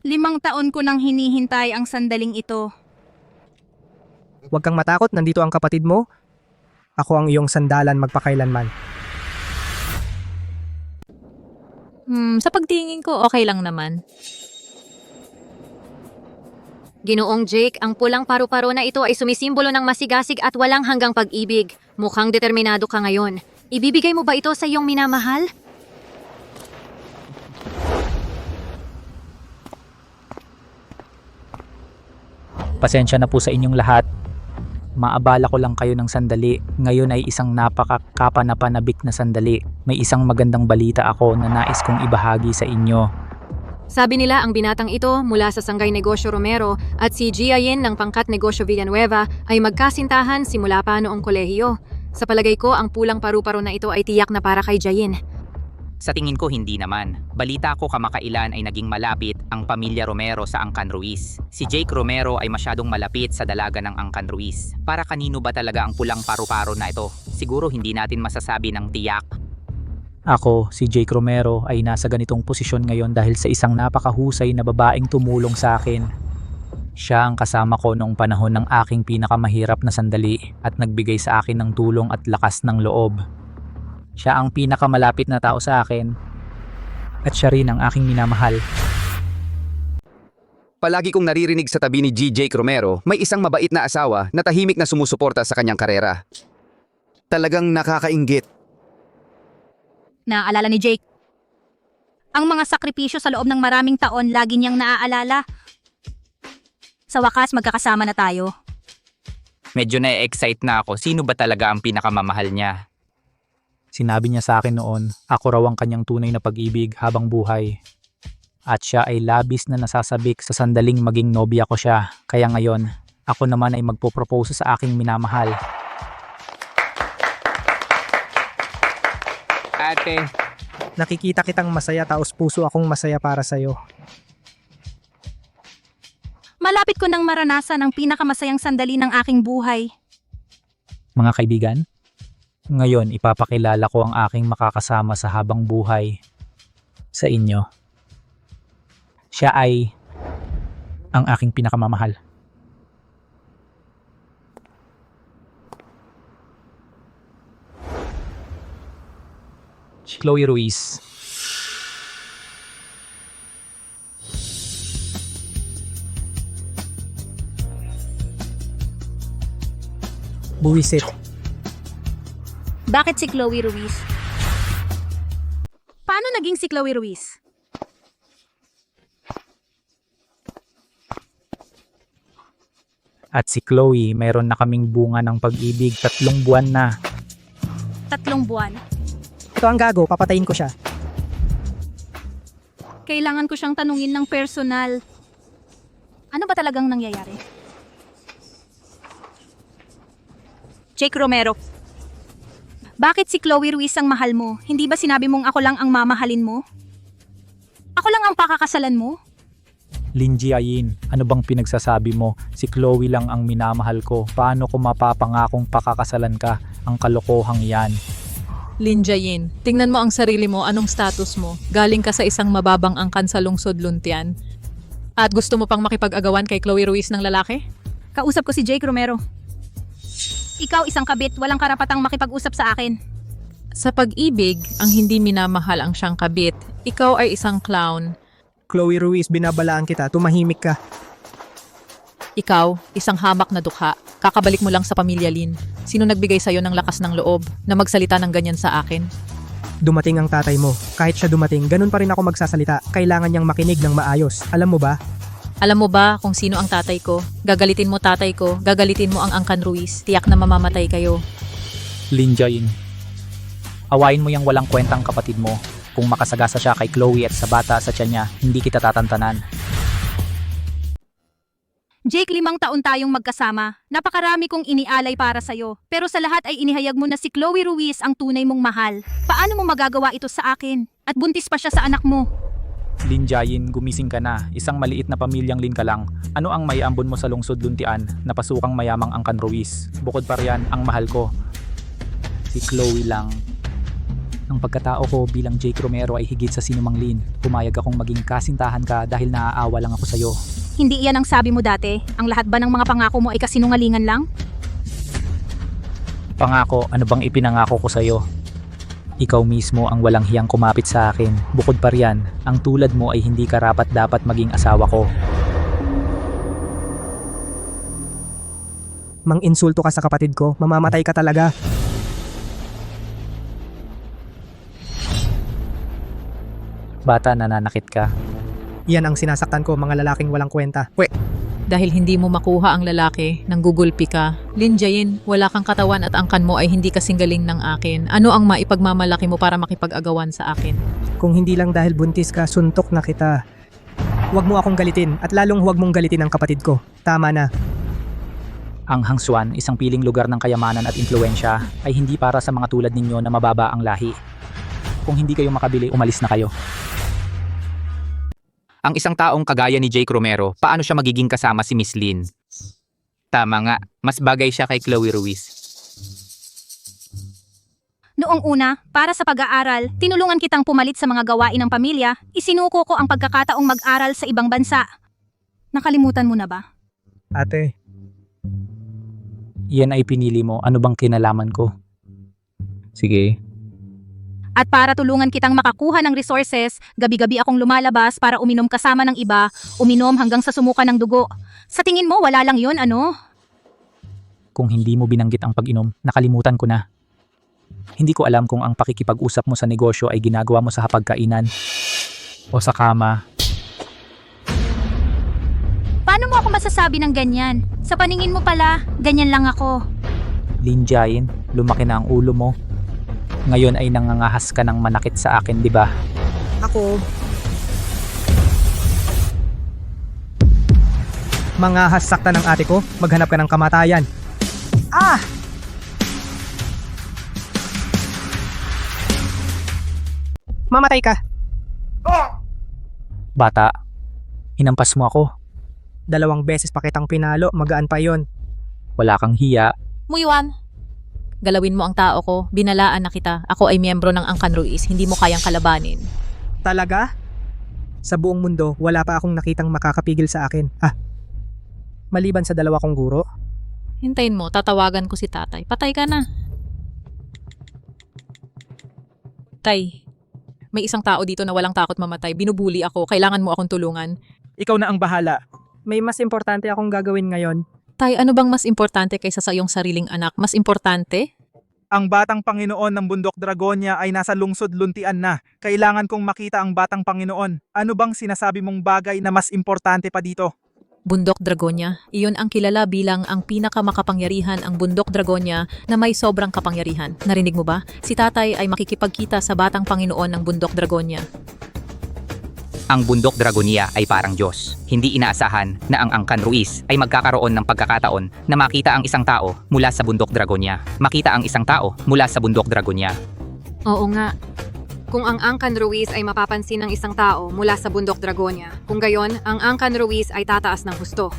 5 taon ko nang hinihintay ang sandaling ito. Huwag kang matakot, nandito ang kapatid mo. Ako ang iyong sandalan magpakailanman. Sa pagtingin ko, okay lang naman. Ginoong Jake, ang pulang paru-paro na ito ay sumisimbolo ng masigasig at walang hanggang pag-ibig. Mukhang determinado ka ngayon. Ibibigay mo ba ito sa iyong minamahal? Pasensya na po sa inyong lahat. Maabala ko lang kayo ng sandali. Ngayon ay isang napakakapanapanabik na sandali. May isang magandang balita ako na nais kong ibahagi sa inyo. Sabi nila ang binatang ito mula sa Sanggay Negosyo Romero at si Giayen ng Pangkat Negosyo Villanueva ay magkasintahan simula pa noong kolehiyo. Sa palagay ko, ang pulang paru-paro na ito ay tiyak na para kay Giayen. Sa tingin ko hindi naman. Balita ko kamakailan ay naging malapit ang pamilya Romero sa Angkan Ruiz. Si Jake Romero ay masyadong malapit sa dalaga ng Angkan Ruiz. Para kanino ba talaga ang pulang paru-paro na ito? Siguro hindi natin masasabi ng tiyak. Ako, si Jake Romero, ay nasa ganitong posisyon ngayon dahil sa isang napakahusay na babaeng tumulong sa akin. Siya ang kasama ko noong panahon ng aking pinakamahirap na sandali at nagbigay sa akin ng tulong at lakas ng loob. Siya ang pinakamalapit na tao sa akin at siya rin ang aking minamahal. Palagi kong naririnig sa tabi ni G. Jake Romero, may isang mabait na asawa na tahimik na sumusuporta sa kanyang karera. Talagang nakakainggit. Naaalala ni Jake. Ang mga sakripisyo sa loob ng maraming taon lagi niyang naaalala. Sa wakas, magkakasama na tayo. Medyo na-excite na ako. Sino ba talaga ang pinakamamahal niya? Sinabi niya sa akin noon, ako raw ang kanyang tunay na pag-ibig habang buhay. At siya ay labis na nasasabik sa sandaling maging nobya ko siya. Kaya ngayon, ako naman ay magpo-propose sa aking minamahal. Ate, Nakikita kitang masaya taos puso akong masaya para sa'yo. Malapit ko nang maranasan ang pinakamasayang sandali ng aking buhay. Mga kaibigan, ngayon ipapakilala ko ang aking makakasama sa habang buhay sa inyo. Siya ay ang aking pinakamamahal. Chloe Ruiz. Buwisit. Bakit si Chloe Ruiz? Paano naging si Chloe Ruiz? At si Chloe, mayroon na kaming bunga ng pag-ibig 3 buwan na. 3 buwan. Ito ang gago, papatayin ko siya. Kailangan ko siyang tanungin ng personal. Ano ba talagang nangyayari? Jake Romero. Bakit si Chloe Ruiz ang mahal mo? Hindi ba sinabi mong ako lang ang mamahalin mo? Ako lang ang pakakasalan mo? Lin Jiayin, ano bang pinagsasabi mo? Si Chloe lang ang minamahal ko. Paano ko mapapangakong pakakasalan ka? Ang kalokohang yan. Lin Jiayin, tingnan mo ang sarili mo, anong status mo? Galing ka sa isang mababang angkan sa lungsod Luntian. At gusto mo pang makipag-agawan kay Chloe Ruiz ng lalaki? Kausap ko si Jake Romero. Ikaw isang kabit, walang karapatang makipag-usap sa akin. Sa pag-ibig, ang hindi minamahal ang siyang kabit. Ikaw ay isang clown. Chloe Ruiz, binabalaan kita, tumahimik ka. Ikaw, isang hamak na dukha. Kakabalik mo lang sa pamilya Lin. Sino nagbigay sa'yo ng lakas ng loob na magsalita ng ganyan sa akin? Dumating ang tatay mo. Kahit siya dumating, ganun pa rin ako magsasalita. Kailangan niyang makinig ng maayos. Alam mo ba? Alam mo ba kung sino ang tatay ko? Gagalitin mo tatay ko, gagalitin mo ang Angkan Ruiz. Tiyak na mamamatay kayo. Lin Jiayin, awayin mo yung walang kwentang kapatid mo. Kung makasagasa siya kay Chloe at sa bata sa tiyan niya, hindi kita tatantanan. Jake, 5 taon tayong magkasama. Napakarami kong inialay para sa'yo. Pero sa lahat ay inihayag mo na si Chloe Ruiz ang tunay mong mahal. Paano mo magagawa ito sa akin? At buntis pa siya sa anak mo. Lin Jiayin, gumising ka na. Isang maliit na pamilyang Lin ka lang. Ano ang maiambon mo sa lungsod Luntian na pasukang mayamang Angkan Ruiz? Bukod pa riyan, ang mahal ko. Si Chloe lang. Ang pagkatao ko bilang Jake Romero ay higit sa sinumang Lin. Pumayag akong maging kasintahan ka dahil naaawa lang ako sa'yo. Hindi iyan ang sabi mo dati. Ang lahat ba ng mga pangako mo ay kasinungalingan lang? Pangako, ano bang ipinangako ko sa'yo? Ikaw mismo ang walang hiyang kumapit sa akin. Bukod pa riyan, ang tulad mo ay hindi karapat-dapat maging asawa ko. Mang-insulto ka sa kapatid ko, mamamatay ka talaga. Bata, nananakit ka. Yan ang sinasaktan ko, mga lalaking walang kwenta. Dahil hindi mo makuha ang lalaki, nanggugulpi ka. Lin Jiayin, wala kang katawan at angkan mo ay hindi kasing galing ng akin. Ano ang maipagmamalaki mo para makipag-agawan sa akin? Kung hindi lang dahil buntis ka, suntok na kita. Huwag mo akong galitin at lalong huwag mong galitin ang kapatid ko. Tama na. Ang Hangsuan, isang piling lugar ng kayamanan at impluensya, ay hindi para sa mga tulad ninyo na mababa ang lahi. Kung hindi kayo makabili, umalis na kayo. Ang isang taong kagaya ni Jake Romero, paano siya magiging kasama si Miss Lin? Tama nga, mas bagay siya kay Chloe Ruiz. Noong una, para sa pag-aaral, tinulungan kitang pumalit sa mga gawain ng pamilya, isinuko ko ang pagkakataong mag-aral sa ibang bansa. Nakalimutan mo na ba? Ate. Yan ay pinili mo, ano bang kinalaman ko? Sige. At para tulungan kitang makakuha ng resources, gabi-gabi akong lumalabas para uminom kasama ng iba, uminom hanggang sa sumuka ng dugo. Sa tingin mo, wala lang yun, ano? Kung hindi mo binanggit ang pag-inom, nakalimutan ko na. Hindi ko alam kung ang pakikipag-usap mo sa negosyo ay ginagawa mo sa hapagkainan o sa kama. Paano mo ako masasabi ng ganyan? Sa paningin mo pala, ganyan lang ako. Lin Jiayin, lumaki na ang ulo mo. Ngayon ay nangangahas ka ng manakit sa akin, di ba? Ako... Mangahas sakta ng ate ko, maghanap ka ng kamatayan. Ah! Mamatay ka. Bata, hinampas mo ako. 2 beses pa kitang pinalo, magaan pa yon. Wala kang hiya. Muyuan, galawin mo ang tao ko, binalaan na kita. Ako ay miyembro ng Angkan Ruiz, hindi mo kayang kalabanin. Talaga? Sa buong mundo, wala pa akong nakitang makakapigil sa akin. Maliban sa 2 kong guro. Hintayin mo, tatawagan ko si tatay. Patay ka na. Tay, may isang tao dito na walang takot mamatay. Binubuli ako, kailangan mo akong tulungan. Ikaw na ang bahala. May mas importante akong gagawin ngayon. Tay, ano bang mas importante kaysa sa iyong sariling anak? Mas importante? Ang batang Panginoon ng Bundok Dragonia ay nasa lungsod Luntian na. Kailangan kong makita ang batang Panginoon. Ano bang sinasabi mong bagay na mas importante pa dito? Bundok Dragonia, iyon ang kilala bilang ang pinakamakapangyarihan ang Bundok Dragonia na may sobrang kapangyarihan. Narinig mo ba? Si tatay ay makikipagkita sa batang Panginoon ng Bundok Dragonia. Ang Bundok Dragonia ay parang Diyos. Hindi inaasahan na ang Angkan Ruiz ay magkakaroon ng pagkakataon na makita ang isang tao mula sa Bundok Dragonia. Makita ang isang tao mula sa Bundok Dragonia. Oo nga. Kung ang Angkan Ruiz ay mapapansin ng isang tao mula sa Bundok Dragonia, kung gayon, ang Angkan Ruiz ay tataas ng husto.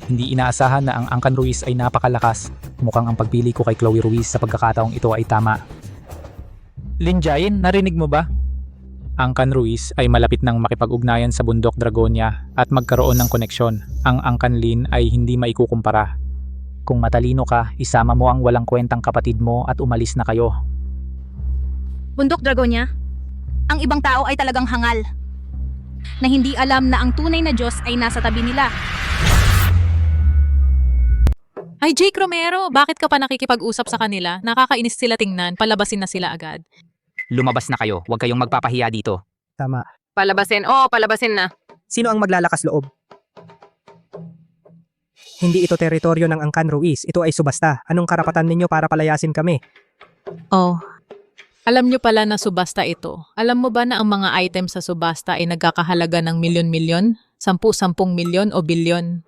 Hindi inaasahan na ang Angkan Ruiz ay napakalakas. Mukhang ang pagpili ko kay Chloe Ruiz sa pagkakataong ito ay tama. Lin Jiayin, narinig mo ba? Angkan Ruiz ay malapit nang makipag-ugnayan sa Bundok Dragonia at magkaroon ng koneksyon. Ang Angkan Lin ay hindi maikukumpara. Kung matalino ka, isama mo ang walang kwentang kapatid mo at umalis na kayo. Bundok Dragonia, ang ibang tao ay talagang hangal. Na hindi alam na ang tunay na Diyos ay nasa tabi nila. Ay, Jake Romero, bakit ka pa nakikipag-usap sa kanila? Nakakainis sila tingnan, palabasin na sila agad. Lumabas na kayo, huwag kayong magpapahiya dito. Tama. Palabasin, palabasin na. Sino ang maglalakas loob? Hindi ito teritoryo ng Angkan Ruiz, ito ay subasta. Anong karapatan ninyo para palayasin kami? Oh, alam nyo pala na subasta ito. Alam mo ba na ang mga item sa subasta ay nagkakahalaga ng milyon-milyon? 10-10 milyon o bilyon?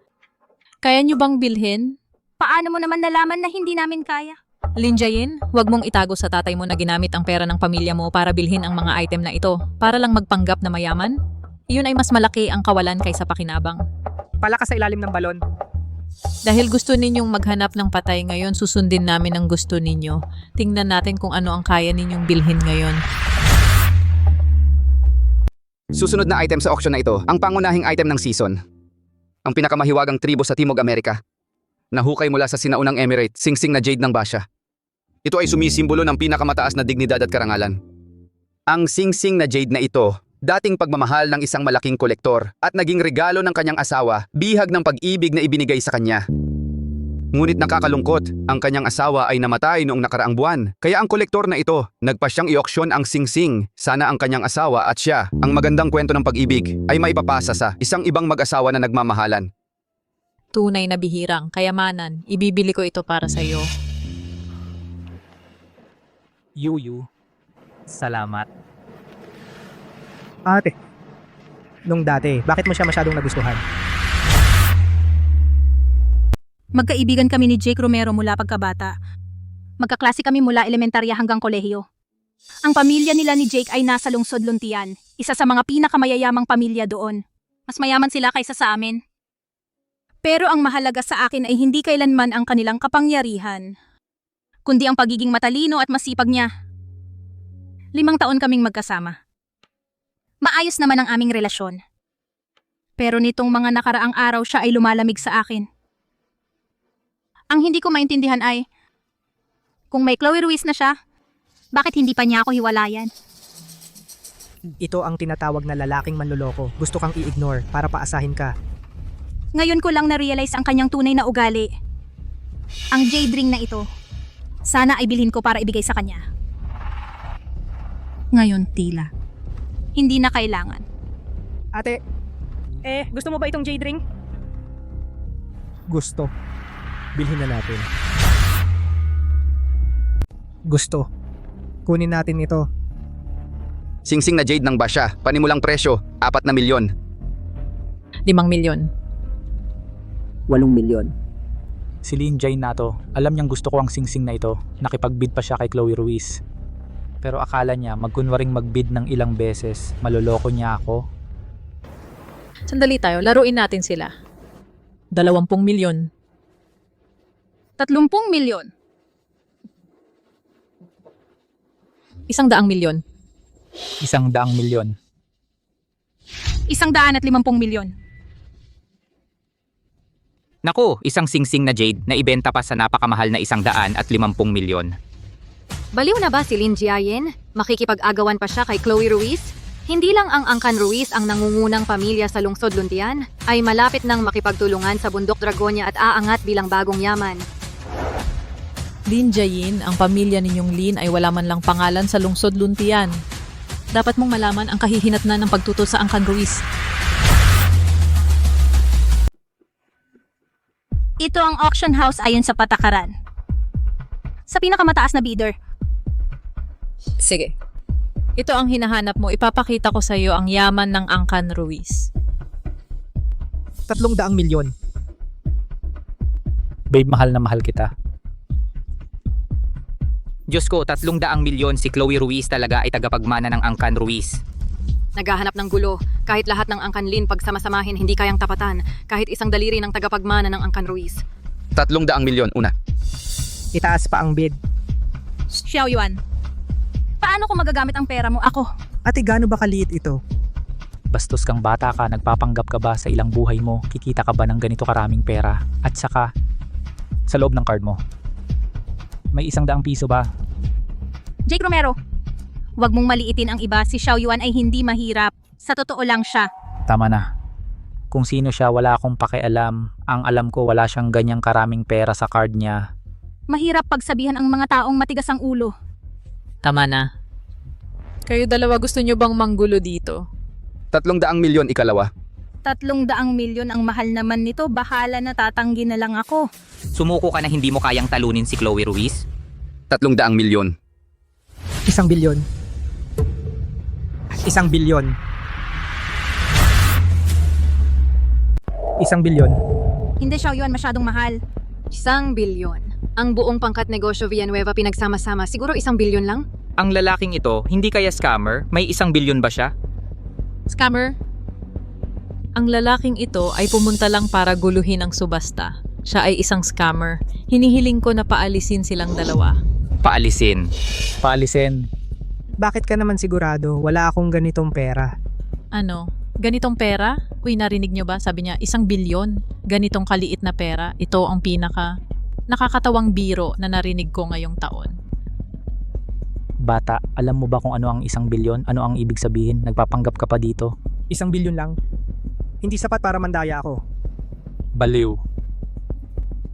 Kaya nyo bang bilhin? Paano mo naman nalaman na hindi namin kaya? Lin Jiayin, huwag mong itago sa tatay mo na ginamit ang pera ng pamilya mo para bilhin ang mga item na ito, para lang magpanggap na mayaman? Iyon ay mas malaki ang kawalan kaysa pakinabang. Palakas sa ilalim ng balon. Dahil gusto ninyong maghanap ng patay ngayon, susundin namin ang gusto ninyo. Tingnan natin kung ano ang kaya ninyong bilhin ngayon. Susunod na item sa auction na ito, ang pangunahing item ng season. Ang pinakamahiwagang tribo sa Timog Amerika. Nahukay mula sa sinaunang emirate, singsing na jade ng Basha. Ito ay sumisimbolo ng pinakamataas na dignidad at karangalan. Ang singsing na jade na ito, dating pagmamahal ng isang malaking kolektor at naging regalo ng kanyang asawa, bihag ng pag-ibig na ibinigay sa kanya. Ngunit nakakalungkot, ang kanyang asawa ay namatay noong nakaraang buwan. Kaya ang kolektor na ito, nagpasyang i-auction ang singsing. Sana ang kanyang asawa at siya, ang magandang kwento ng pag-ibig, ay maipapasa sa isang ibang mag-asawa na nagmamahalan. Tunay na bihirang kayamanan, ibibili ko ito para sa iyo. Yuyu, salamat. Ate, nung dati, bakit mo siya masyadong nagustuhan? Magkaibigan kami ni Jake Romero mula pagkabata. Magkaklase kami mula elementarya hanggang kolehiyo. Ang pamilya nila ni Jake ay nasa lungsod Luntian, isa sa mga pinakamayayamang pamilya doon. Mas mayaman sila kaysa sa amin. Pero ang mahalaga sa akin ay hindi kailanman ang kanilang kapangyarihan, kundi ang pagiging matalino at masipag niya. 5 taon kaming magkasama. Maayos naman ang aming relasyon. Pero nitong mga nakaraang araw siya ay lumalamig sa akin. Ang hindi ko maintindihan ay, kung may Chloe Ruiz na siya, bakit hindi pa niya ako hiwalayan? Ito ang tinatawag na lalaking manloloko. Gusto kang i-ignore para paasahin ka. Ngayon ko lang na-realize ang kanyang tunay na ugali. Ang jade ring na ito, sana ay bilhin ko para ibigay sa kanya. Ngayon tila, hindi na kailangan. Ate, gusto mo ba itong jade ring? Gusto. Bilhin na natin. Gusto. Kunin natin ito. Singsing na jade ng Basha, panimulang presyo, 4 na milyon. 5 milyon. 8 milyon. Si Lin Jae na to, alam niyang gusto ko ang singsing na ito. Nakipag-bid pa siya kay Chloe Ruiz. Pero akala niya magkunwaring mag-bid ng ilang beses, maloloko niya ako. Sandali tayo, laruin natin sila. 20 milyon. 30 milyon. 100 milyon. 100 milyon. 150 milyon. Naku, isang singsing na jade na ibenta pa sa napakamahal na 150 milyon. Baliw na ba si Lin Jiayin? Makikipag-agawan pa siya kay Chloe Ruiz? Hindi lang ang Angkan Ruiz ang nangungunang pamilya sa lungsod Luntian, ay malapit nang makipagtulungan sa Bundok Dragonia at aangat bilang bagong yaman. Lin Jae-in, ang pamilya ninyong Lin ay wala man lang pangalan sa lungsod Luntian. Dapat mong malaman ang kahihinatnan ng pagtuto sa Angkan Ruiz. Ito ang auction house ayon sa patakaran. Sa pinakamataas na bidder. Sige. Ito ang hinahanap mo. Ipapakita ko sa iyo ang yaman ng Angkan Ruiz. 300 milyon. Babe, mahal na mahal kita. Diyos ko, 300 milyon si Chloe Ruiz talaga ay tagapagmana ng Angkan Ruiz. Naghahanap ng gulo. Kahit lahat ng Angkan Lin pagsamasamahin hindi kayang tapatan. Kahit isang daliri ng tagapagmana ng Angkan Ruiz. 300 milyon, una. Itaas pa ang bid. Xiao Yuan, paano ko magagamit ang pera mo? Ako. Ate, gaano ba kaliit ito? Bastos kang bata ka, nagpapanggap ka ba sa ilang buhay mo? Kikita ka ba ng ganito karaming pera? At saka, sa loob ng card mo, may 100 piso ba? Jake Romero, wag mong maliitin ang iba. Si Xiao Yuan ay hindi mahirap. Sa totoo lang siya. Tama na. Kung sino siya, wala akong pakialam. Ang alam ko, wala siyang ganyang karaming pera sa card niya. Mahirap pagsabihan ang mga taong matigas ang ulo. Tama na. Kayo dalawa gusto nyo bang manggulo dito? 300 milyon ikalawa. 300 milyon ang mahal naman nito. Bahala na, tatanggi na lang ako. Sumuko ka na hindi mo kayang talunin si Chloe Ruiz? 300 milyon. 1 bilyon. 1 bilyon. 1 bilyon. Hindi, Xiao Yuan, masyadong mahal. 1 bilyon. Ang buong pangkat negosyo Villanueva pinagsama-sama, siguro 1 bilyon lang? Ang lalaking ito, hindi kaya scammer? May 1 bilyon ba siya? Scammer? Ang lalaking ito ay pumunta lang para guluhin ang subasta. Siya ay isang scammer. Hinihiling ko na paalisin silang dalawa. Paalisin. Paalisin. Bakit ka naman sigurado? Wala akong ganitong pera. Ano? Ganitong pera? Uy, narinig nyo ba? Sabi niya, 1 bilyon. Ganitong kaliit na pera. Ito ang pinaka nakakatawang biro na narinig ko ngayong taon. Bata, alam mo ba kung ano ang 1 bilyon? Ano ang ibig sabihin? Nagpapanggap ka pa dito? 1 bilyon lang. Hindi sapat para mandaya ako. Baliw.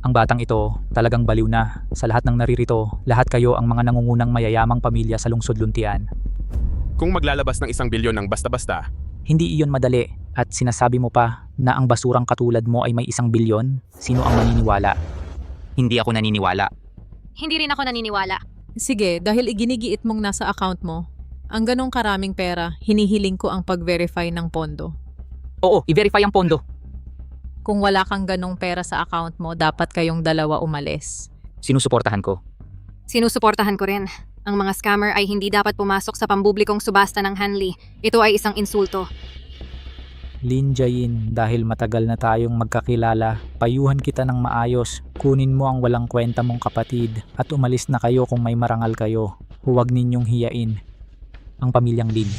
Ang batang ito, talagang baliw na. Sa lahat ng naririto, lahat kayo ang mga nangungunang mayayamang pamilya sa lungsod Luntian. Kung maglalabas ng 1 bilyon ng basta-basta, Hindi iyon madali. At sinasabi mo pa na ang basurang katulad mo ay may 1 bilyon? Sino ang maniniwala? Hindi ako naniniwala. Hindi rin ako naniniwala. Sige, dahil iginigiit mong nasa account mo, ang ganong karaming pera, hinihiling ko ang pag-verify ng pondo. Oo, i-verify ang pondo. Kung wala kang ganong pera sa account mo, dapat kayong dalawa umalis. Sinusuportahan ko. Sinusuportahan ko rin. Ang mga scammer ay hindi dapat pumasok sa pampublikong subasta ng Hanli. Ito ay isang insulto. Lin Jae-in, dahil matagal na tayong magkakilala, payuhan kita ng maayos. Kunin mo ang walang kwenta mong kapatid at umalis na kayo kung may marangal kayo. Huwag ninyong hiyain ang pamilyang Lin.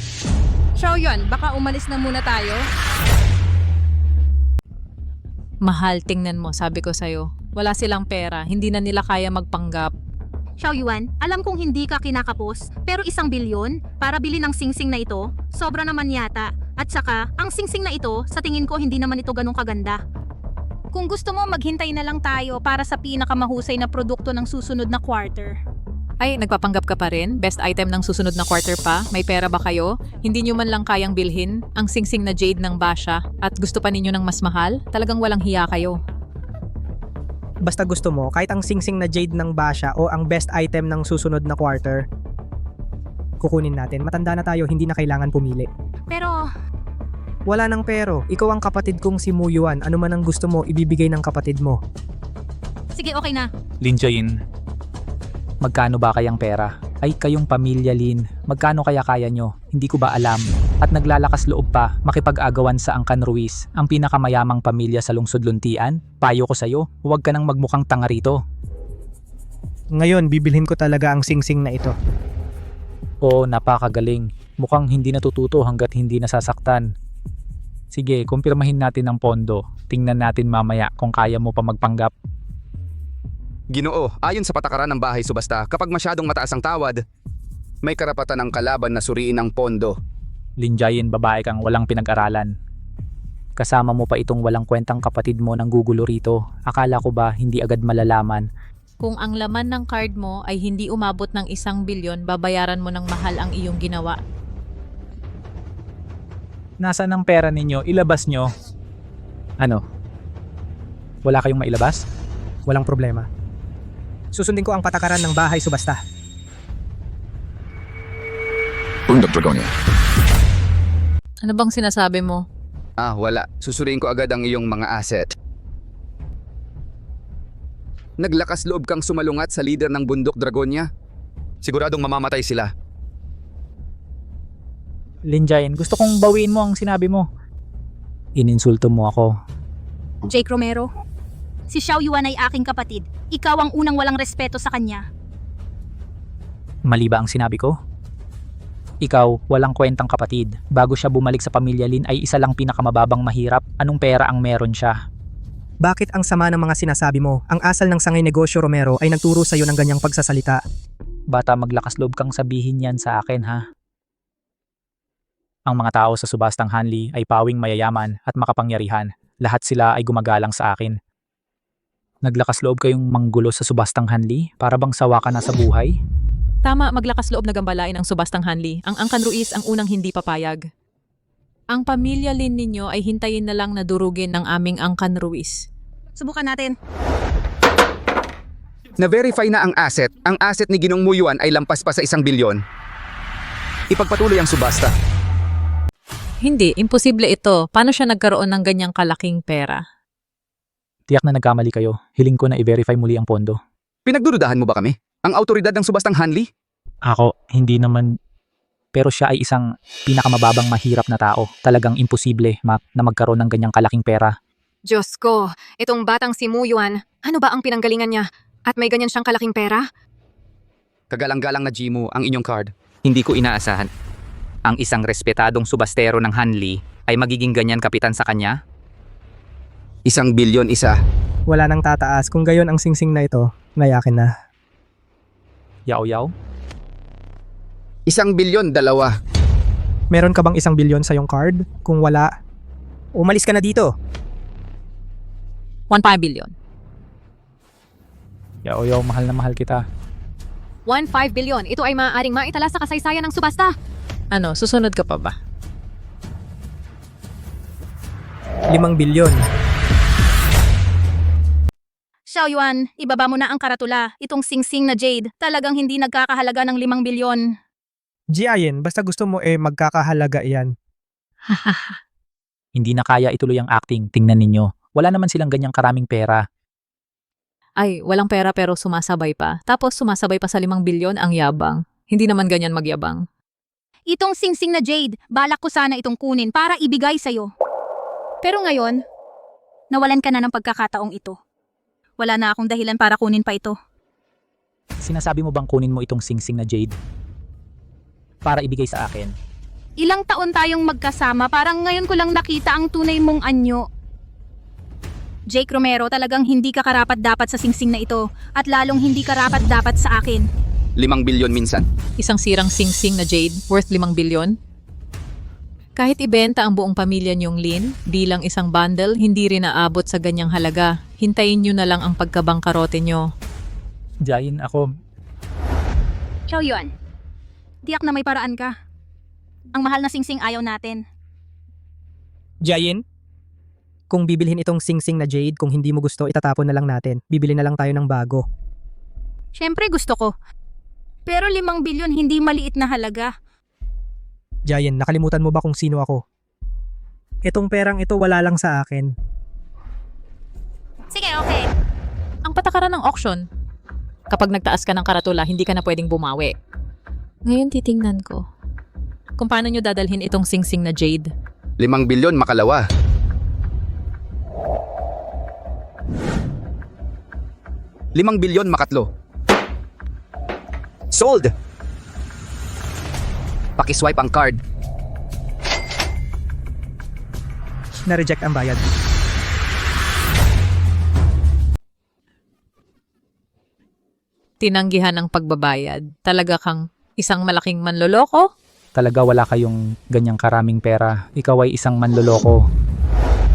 Xiao Yuan, baka umalis na muna tayo. Mahal, tingnan mo, sabi ko sa'yo. Wala silang pera, hindi na nila kaya magpanggap. Xiao Yuan, alam kong hindi ka kinakapos, pero 1 bilyon para bili ng singsing na ito, sobra naman yata. At saka, ang singsing na ito, sa tingin ko hindi naman ito ganun kaganda. Kung gusto mo, maghintay na lang tayo para sa pinakamahusay na produkto ng susunod na quarter. Ay, nagpapanggap ka pa rin? Best item ng susunod na quarter pa? May pera ba kayo? Hindi nyo man lang kayang bilhin ang singsing na jade ng Basha at gusto pa ninyo ng mas mahal? Talagang walang hiya kayo. Basta gusto mo, kahit ang singsing na jade ng Basha o ang best item ng susunod na quarter, kukunin natin. Matanda na tayo, hindi na kailangan pumili. Pero, Wala nang pero, ikaw ang kapatid kong si Muyuan. Ano man ang gusto mo, ibibigay ng kapatid mo. sige okay na. Lin Jae-in, magkano ba kayang pera? Ay kayong pamilya Lin, magkano kaya nyo? Hindi ko ba alam? At naglalakas loob pa, makipag-agawan sa Angkan Ruiz, ang pinakamayamang pamilya sa lungsod Luntian? Payo ko sa'yo, huwag ka nang magmukhang tanga rito. Ngayon, bibilhin ko talaga ang singsing na ito. Oo, napakagaling. Mukhang hindi natututo hanggat hindi nasasaktan. Sige, kumpirmahin natin ang pondo. Tingnan natin mamaya kung kaya mo pa magpanggap. Ginoo, ayon sa patakaran ng bahay subasta, kapag masyadong mataas ang tawad, may karapatan ng kalaban na suriin ang pondo. Lin Jae-in, babae kang walang pinag-aralan. Kasama mo pa itong walang kwentang kapatid mo nang gugulo rito. Akala ko ba hindi agad malalaman? Kung ang laman ng card mo ay hindi umabot ng 1 bilyon, babayaran mo ng mahal ang iyong ginawa. Nasaan ang pera ninyo? Ilabas nyo. Ano? Wala kayong mailabas? Walang problema. Susundin ko ang patakaran ng bahay subasta. Bundok Dragonia. Ano bang sinasabi mo? Wala. Susuriin ko agad ang iyong mga asset. Naglakas loob kang sumalungat sa leader ng Bundok Dragonia? Siguradong mamamatay sila. Lin Jae-in, gusto kong bawiin mo ang sinabi mo. Ininsulto mo ako. Jake Romero, si Xiao Yuan ay aking kapatid. Ikaw ang unang walang respeto sa kanya. Mali ba ang sinabi ko? Ikaw, walang kwentang kapatid. Bago siya bumalik sa pamilya Lin ay isa lang pinakamababang mahirap. Anong pera ang meron siya? Bakit ang sama ng mga sinasabi mo? Ang asal ng sangay negosyo Romero ay nagturo sa'yo ng ganyang pagsasalita. Bata, maglakas loob kang sabihin yan sa akin ha. Ang mga tao sa subastang Hanli ay pawing mayayaman at makapangyarihan. Lahat sila ay gumagalang sa akin. Naglakas loob kayong manggulo sa subastang Hanli para bang sawa ka na sa buhay? Tama, maglakas loob na gambalain ang subastang Hanli. Ang Angkan Ruiz ang unang hindi papayag. Ang pamilya Lin ninyo ay hintayin na lang na durugin ng aming Angkan Ruiz. Subukan natin. Na-verify na ang asset. Ang asset ni Ginong Muyuan ay lampas pa sa 1 bilyon. Ipagpatuloy ang subasta. Hindi, imposible ito. Paano siya nagkaroon ng ganyang kalaking pera? Tiyak na nagkamali kayo. Hiling ko na i-verify muli ang pondo. Pinagdududahan mo ba kami? Ang autoridad ng subastang Hanli? Ako, hindi naman. Pero siya ay isang pinakamababang mahirap na tao. Talagang imposible, Mac, na magkaroon ng ganyang kalaking pera. Diyos ko, itong batang si Muyuan, ano ba ang pinanggalingan niya? At may ganyan siyang kalaking pera? Kagalang-galang na Jimu, ang inyong card. Hindi ko inaasahan. Ang isang respetadong subastero ng Hanli ay magiging ganyan kapitan sa kanya? 1 bilyon isa. Wala nang tataas. Kung gayon ang singsing na ito, nayakin na. Yaw-yaw? 1 bilyon, 2. Meron ka bang 1 bilyon sa iyong card? Kung wala, umalis ka na dito. 1.5 billion. Yaw-yaw, mahal na mahal kita. 1.5 billion. Ito ay maaaring maitala sa kasaysayan ng subasta. Ano, susunod ka pa ba? 5 bilyon. Xiao Yuan, ibaba mo na ang karatula. Itong singsing na jade, talagang hindi nagkakahalaga ng 5 bilyon. Jiayin, basta gusto mo magkakahalaga yan. Hindi na kaya ituloy ang acting. Tingnan ninyo. Wala naman silang ganyang karaming pera. Ay, walang pera pero sumasabay pa. Tapos sumasabay pa sa 5 bilyon ang yabang. Hindi naman ganyan magyabang. Itong singsing na jade, balak ko sana itong kunin para ibigay sa'yo. Pero ngayon, nawalan ka na ng pagkakataong ito. Wala na akong dahilan para kunin pa ito. Sinasabi mo bang kunin mo itong singsing na jade? Para ibigay sa akin. Ilang taon tayong magkasama, parang ngayon ko lang nakita ang tunay mong anyo. Jake Romero, talagang hindi ka karapat-dapat sa singsing na ito at lalong hindi karapat-dapat sa akin. 5 bilyon minsan. Isang sirang singsing na jade worth 5 bilyon? Kahit ibenta ang buong pamilya niyong Lin, bilang isang bundle, hindi rin aabot sa ganyang halaga. Hintayin niyo na lang ang pagkabangkarote niyo. Jae-in, ako. Xiao Yuan, tiyak na may paraan ka. Ang mahal na singsing ayaw natin. Jiayin, Kung bibilhin itong sing-sing na jade, kung hindi mo gusto, itatapon na lang natin. Bibili na lang tayo ng bago. Siyempre gusto ko. Pero 5 bilyon hindi maliit na halaga. Giant, nakalimutan mo ba kung sino ako? Itong perang ito wala lang sa akin. Sige, okay. Ang patakaran ng auction. Kapag nagtaas ka ng karatula, hindi ka na pwedeng bumawi. Ngayon titingnan ko. Kung paano nyo dadalhin itong sing-sing na jade. 5 bilyon makalawa. 5 bilyon makatlo. Sold! Pakiswipe ang card. Na-reject ang bayad. Tinanggihan ang pagbabayad. Talaga kang isang malaking manloloko? Talaga wala kayong ganyang karaming pera. Ikaw ay isang manloloko.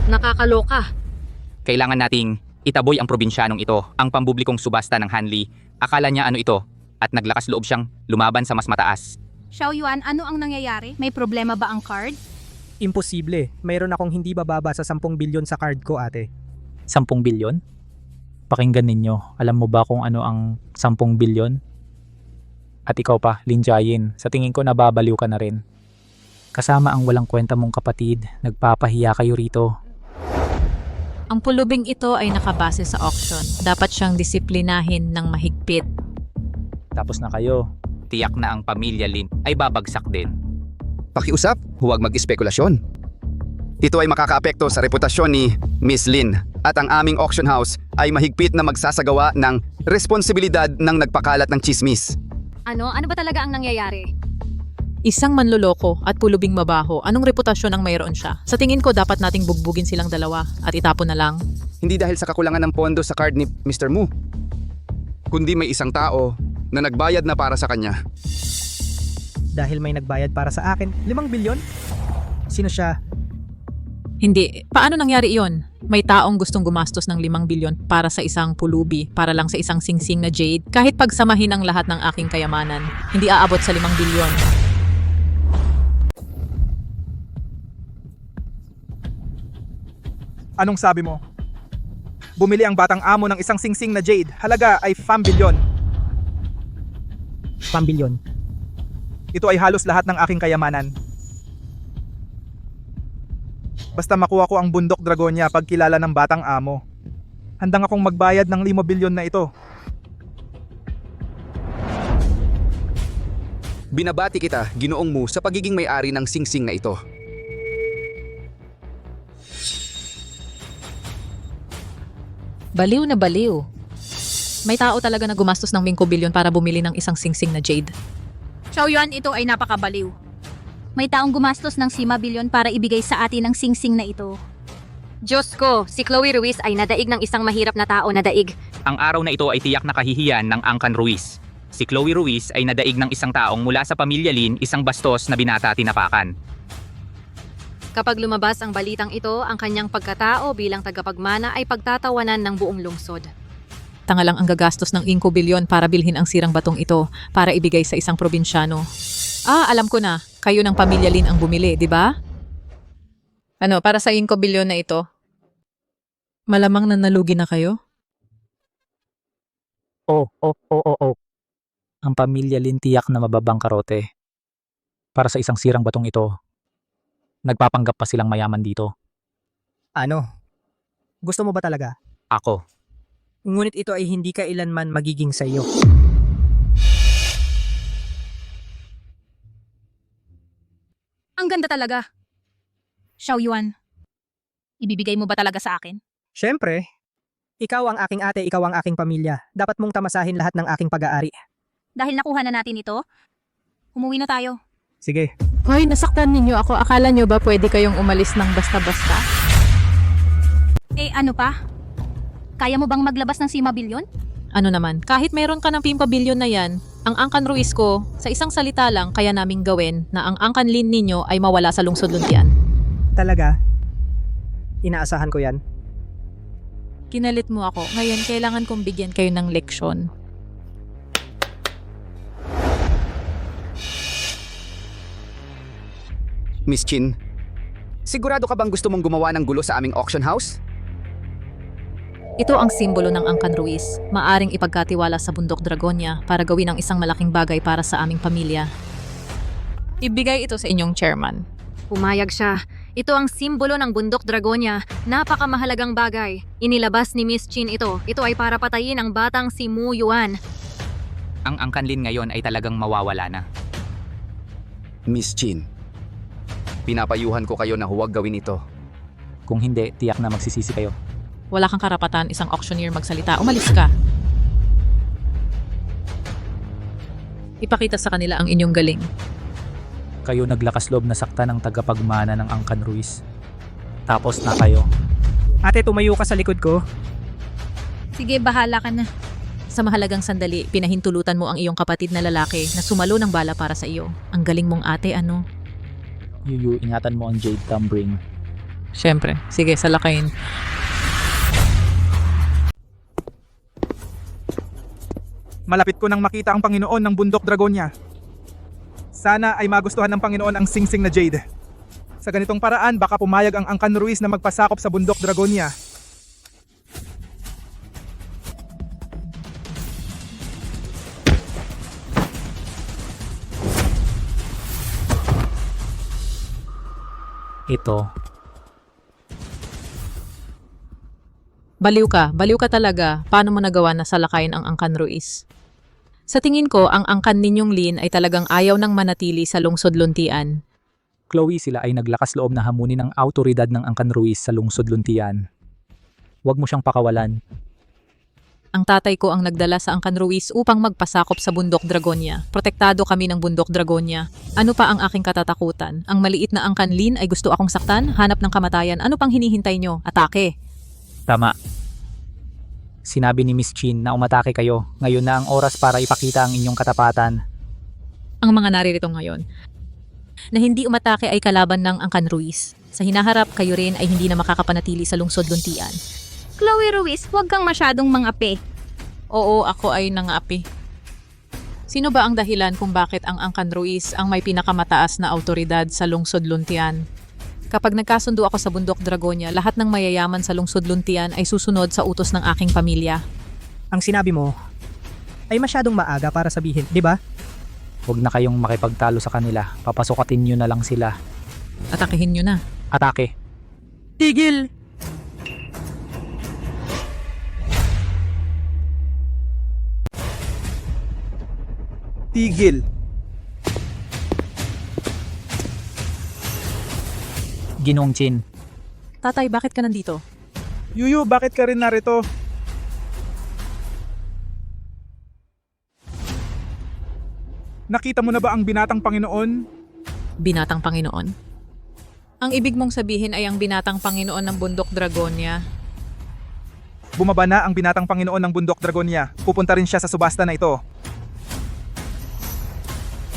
Nakakaloka. Kailangan nating itaboy ang probinsyanong ito, ang pampublikong subasta ng Hanli. Akala niya ano ito, at naglakas loob siyang lumaban sa mas mataas. Xiaoyuan, ano ang nangyayari? May problema ba ang card? Imposible. Mayroon akong hindi bababa sa 10 bilyon sa card ko, ate. 10 bilyon? Pakinggan ninyo, alam mo ba kung ano ang 10 bilyon? At ikaw pa, Lin Jiayin, sa tingin ko nababaliw ka na rin. Kasama ang walang kwenta mong kapatid, nagpapahiya kayo rito. Ang pulubing ito ay nakabase sa auction. Dapat siyang disiplinahin ng mahigpit. Tapos na kayo. Tiyak na ang pamilya Lin ay babagsak din. Pakiusap, huwag mag-espekulasyon. Ito ay makakaapekto sa reputasyon ni Miss Lin at ang aming auction house ay mahigpit na magsasagawa ng responsibilidad ng nagpakalat ng chismis. Ano ba talaga ang nangyayari? Isang manloloko at pulubing mabaho. Anong reputasyon ang mayroon siya? Sa tingin ko dapat nating bugbugin silang dalawa at itapon na lang. Hindi dahil sa kakulangan ng pondo sa card ni Mr. Mu, kundi may isang tao na nagbayad na para sa kanya. Dahil may nagbayad para sa akin, 5 bilyon? Sino siya? Hindi. Paano nangyari iyon? May taong gustong gumastos ng 5 bilyon para sa isang pulubi, para lang sa isang sing-sing na jade. Kahit pagsamahin ang lahat ng aking kayamanan, hindi aabot sa 5 bilyon. Anong sabi mo? Bumili ang batang amo ng isang sing-sing na jade. Halaga ay 5 bilyon. 5 bilyon. Ito ay halos lahat ng aking kayamanan. Basta makuha ko ang bundok Dragonia pagkilala ng batang amo. Handang akong magbayad ng 5 bilyon na ito. Binabati kita, Ginoong Mu, sa pagiging may-ari ng sing-sing na ito. Baliw na baliw. May tao talaga na gumastos ng 5 bilyon para bumili ng isang sing-sing na jade. Xiaoyuan, ito ay napakabaliw. May taong gumastos ng 5 bilyon para ibigay sa atin ang sing-sing na ito. Diyos ko, si Chloe Ruiz ay nadaig ng isang mahirap na tao na daig. Ang araw na ito ay tiyak na kahihiyan ng Angkan Ruiz. Si Chloe Ruiz ay nadaig ng isang taong mula sa pamilya Lin, isang bastos na binata tinapakan. Kapag lumabas ang balitang ito, ang kanyang pagkatao bilang tagapagmana ay pagtatawanan ng buong lungsod. Tanga lang ang gagastos ng 5 bilyon para bilhin ang sirang batong ito para ibigay sa isang probinsyano. Alam ko na. Kayo ng pamilya Lin ang bumili, di ba? Ano, para sa 5 bilyon na ito? Malamang na nalugi na kayo? Oh. Ang pamilya Lin tiyak na mababang karote. Para sa isang sirang batong ito, nagpapanggap pa silang mayaman dito. Ano? Gusto mo ba talaga? Ako. Ngunit ito ay hindi kailanman magiging sa iyo. Ang ganda talaga. Xiaoyuan, ibibigay mo ba talaga sa akin? Siyempre. Ikaw ang aking ate, ikaw ang aking pamilya. Dapat mong tamasahin lahat ng aking pag-aari. Dahil nakuha na natin ito, umuwi na tayo. Sige. Hoy, nasaktan ninyo ako. Akala nyo ba pwede kayong umalis ng basta-basta? Ano pa? Kaya mo bang maglabas ng 5 bilyon? Ano naman, kahit meron ka ng 5 bilyon na yan, ang Angkan Ruiz ko, sa isang salita lang kaya naming gawin na ang Angkan Lin ninyo ay mawala sa lungsod Luntian. Talaga? Inaasahan ko yan. Kinalit mo ako. Ngayon, kailangan kong bigyan kayo ng leksyon. Miss Chin, Sigurado ka bang gusto mong gumawa ng gulo sa aming auction house? Ito ang simbolo ng Angkan Ruiz. Maaring ipagkatiwala sa Bundok Dragonia para gawin ang isang malaking bagay para sa aming pamilya. Ibigay ito sa inyong chairman. Pumayag siya. Ito ang simbolo ng Bundok Dragonia. Napakamahalagang bagay. Inilabas ni Miss Chin ito. Ito ay para patayin ang batang si Mu Yuan. Ang Angkanlin ngayon ay talagang mawawala na. Miss Chin, pinapayuhan ko kayo na huwag gawin ito. Kung hindi, tiyak na magsisisi kayo. Wala kang karapatan isang auctioneer magsalita. Umalis ka. Ipakita sa kanila ang inyong galing. Kayo naglakas loob na sakta ng tagapagmana ng Angkan Ruiz. Tapos na kayo. Ate, tumayo ka sa likod ko. Sige, bahala ka na. Sa mahalagang sandali, pinahintulutan mo ang iyong kapatid na lalaki na sumalo ng bala para sa iyo. Ang galing mong ate, ano? Yuyu, ingatan mo ang Jade Tumbring. Siyempre. Sige, salakayin. Malapit ko nang makita ang Panginoon ng Bundok Dragonia. Sana ay magustuhan ng Panginoon ang singsing na Jade. Sa ganitong paraan, baka pumayag ang Angkan Ruiz na magpasakop sa Bundok Dragonia. Ito. Baliw ka talaga. Paano mo nagawa na salakayin ang Angkan Ruiz? Sa tingin ko, ang angkan ninyong Lin ay talagang ayaw ng manatili sa lungsod Luntian. Chloe, sila ay naglakas loob na hamunin ang autoridad ng Angkan Ruiz sa lungsod Luntian. Huwag mo siyang pakawalan. Ang tatay ko ang nagdala sa Angkan Ruiz upang magpasakop sa Bundok Dragonia. Protektado kami ng Bundok Dragonia. Ano pa ang aking katatakutan? Ang maliit na Angkan Lin ay gusto akong saktan? Hanap ng kamatayan? Ano pang hinihintay nyo? Atake! Tama. Sinabi ni Miss Chin na umatake kayo. Ngayon na ang oras para ipakita ang inyong katapatan. Ang mga naririto ngayon na hindi umatake ay kalaban ng Angkan Ruiz. Sa hinaharap, kayo rin ay hindi na makakapanatili sa lungsod Luntian. Chloe Ruiz, huwag kang masyadong mangapi. Oo, ako ay nangapi. Sino ba ang dahilan kung bakit ang Angkan Ruiz ang may pinakamataas na autoridad sa lungsod Luntian? Kapag nagkasundo ako sa Bundok Dragonia, lahat ng mayayaman sa lungsod Luntian ay susunod sa utos ng aking pamilya. Ang sinabi mo ay masyadong maaga para sabihin, di ba? Huwag na kayong makipagtalo sa kanila. Papasukatin nyo na lang sila. Atakihin nyo na. Atake. Tigil! Tigil. Ginoong Chin. Tatay, bakit ka nandito? Yuyu, bakit ka rin narito? Nakita mo na ba ang binatang Panginoon? Binatang Panginoon? Ang ibig mong sabihin ay ang binatang Panginoon ng Bundok Dragonia. Bumaba na ang binatang Panginoon ng Bundok Dragonia. Pupunta rin siya sa subasta na ito.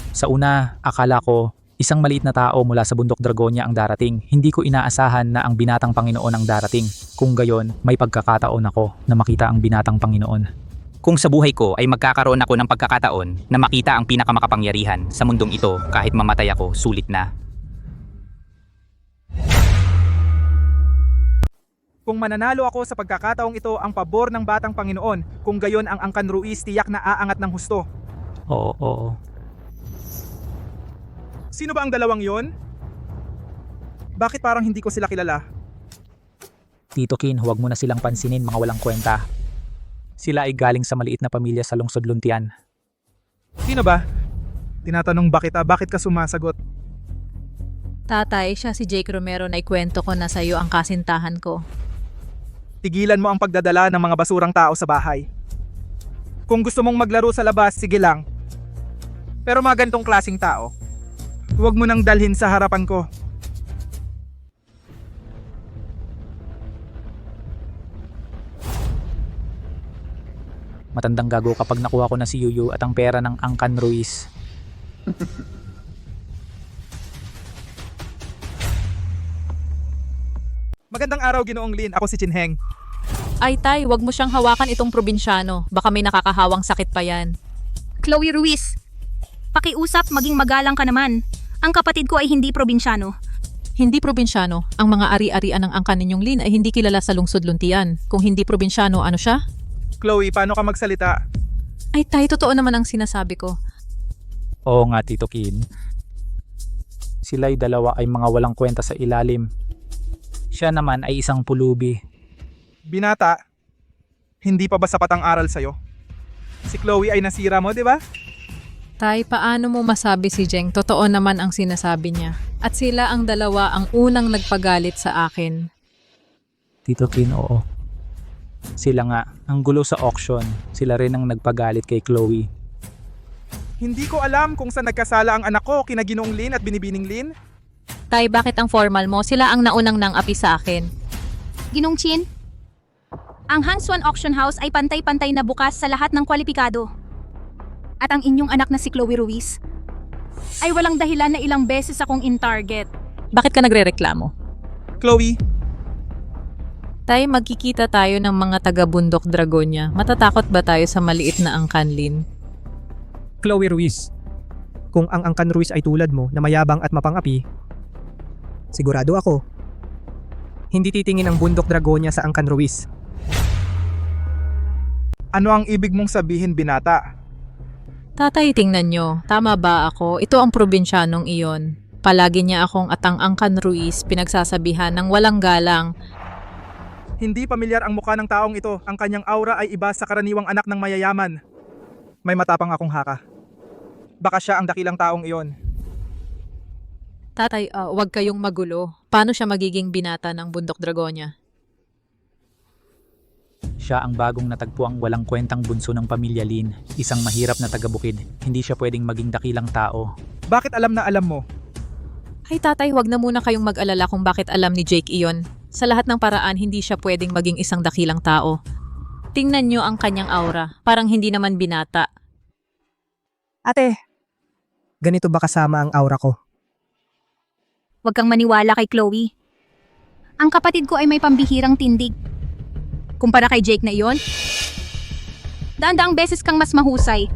Sa una, akala ko isang maliit na tao mula sa Bundok Dragonia ang darating. Hindi ko inaasahan na ang binatang Panginoon ang darating. Kung gayon, may pagkakataon ako na makita ang binatang Panginoon. Kung sa buhay ko ay magkakaroon ako ng pagkakataon na makita ang pinakamakapangyarihan sa mundong ito, kahit mamatay ako, sulit na. Kung mananalo ako sa pagkakataong ito ang pabor ng batang Panginoon, kung gayon ang Angkan Ruiz tiyak na aangat ng husto. Oo. Sino ba ang dalawang yon? Bakit parang hindi ko sila kilala? Tito Kin, huwag mo na silang pansinin, mga walang kwenta. Sila ay galing sa maliit na pamilya sa lungsod Luntian. Sino ba? Tinatanong ba kita, bakit ka sumasagot? Tatay, siya si Jake Romero na ikwento ko na sa iyo ang kasintahan ko. Tigilan mo ang pagdadala ng mga basurang tao sa bahay. Kung gusto mong maglaro sa labas, sige lang. Pero mga ganitong klaseng tao, huwag mo nang dalhin sa harapan ko. Matandang gago kapag nakuha ko na si Yuyu at ang pera ng Angkan Ruiz. Magandang araw, Ginoong Lin. Ako si Chinheng. Ay tay, wag mo siyang hawakan itong probinsyano. Baka may nakakahawang sakit pa yan. Chloe Ruiz, pakiusap maging magalang ka naman. Ang kapatid ko ay hindi probinsyano. Hindi probinsyano. Ang mga ari-arian ng angkan ninyong Lin ay hindi kilala sa lungsod Luntian. Kung hindi probinsyano, ano siya? Chloe, paano ka magsalita? Ay tay, totoo naman ang sinasabi ko. Oo nga, Tito Kin. Sila'y dalawa ay mga walang kwenta sa ilalim. Siya naman ay isang pulubi. Binata, hindi pa ba sapat ang aral sa'yo? Si Chloe ay nasira mo, di ba? Tay, paano mo masabi si Jeng? Totoo naman ang sinasabi niya. At sila ang dalawa ang unang nagpagalit sa akin. Tito Kin, oo. Sila nga, ang gulo sa auction. Sila rin ang nagpagalit kay Chloe. Hindi ko alam kung saan nagkasala ang anak ko kina Ginoong Lin at Binibining Lin. Tay, bakit ang formal mo? Sila ang naunang nang api sa akin. Ginong Chin, ang Hanswan Auction House ay pantay-pantay na bukas sa lahat ng kwalipikado. At ang inyong anak na si Chloe Ruiz ay walang dahilan na ilang beses akong in-target. Bakit ka nagrereklamo? Chloe, Tay, magkikita tayo ng mga taga-Bundok Dragonia. Matatakot ba tayo sa maliit na angkan, Lin? Chloe Ruiz. Kung ang Angkan Ruiz ay tulad mo na mayabang at mapangapi, sigurado ako, hindi titingin ang Bundok Dragonia sa Angkan Ruiz. ano ang ibig mong sabihin, binata? Tatay, tingnan nyo. Tama ba ako? Ito ang probinsyanong iyon. Palagi niya akong atang Angkan Ruiz pinagsasabihan ng walang galang. Hindi pamilyar ang mukha ng taong ito. Ang kanyang aura ay iba sa karaniwang anak ng mayayaman. May matapang akong haka. Baka siya ang dakilang taong iyon. Tatay, wag kayong magulo. Paano siya magiging binata ng Bundok Dragonia? Siya ang bagong natagpuang walang kwentang bunso ng pamilya Lin. Isang mahirap na taga-bukid. Hindi siya pwedeng maging dakilang tao. Bakit alam na alam mo? Ay tatay, wag na muna kayong mag-alala kung bakit alam ni Jake iyon. Sa lahat ng paraan, hindi siya pwedeng maging isang dakilang tao. Tingnan nyo ang kanyang aura. Parang hindi naman binata. Ate, ganito ba kasama ang aura ko? Huwag kang maniwala kay Chloe. Ang kapatid ko ay may pambihirang tindig. Kumpara kay Jake na iyon, daang beses kang mas mahusay.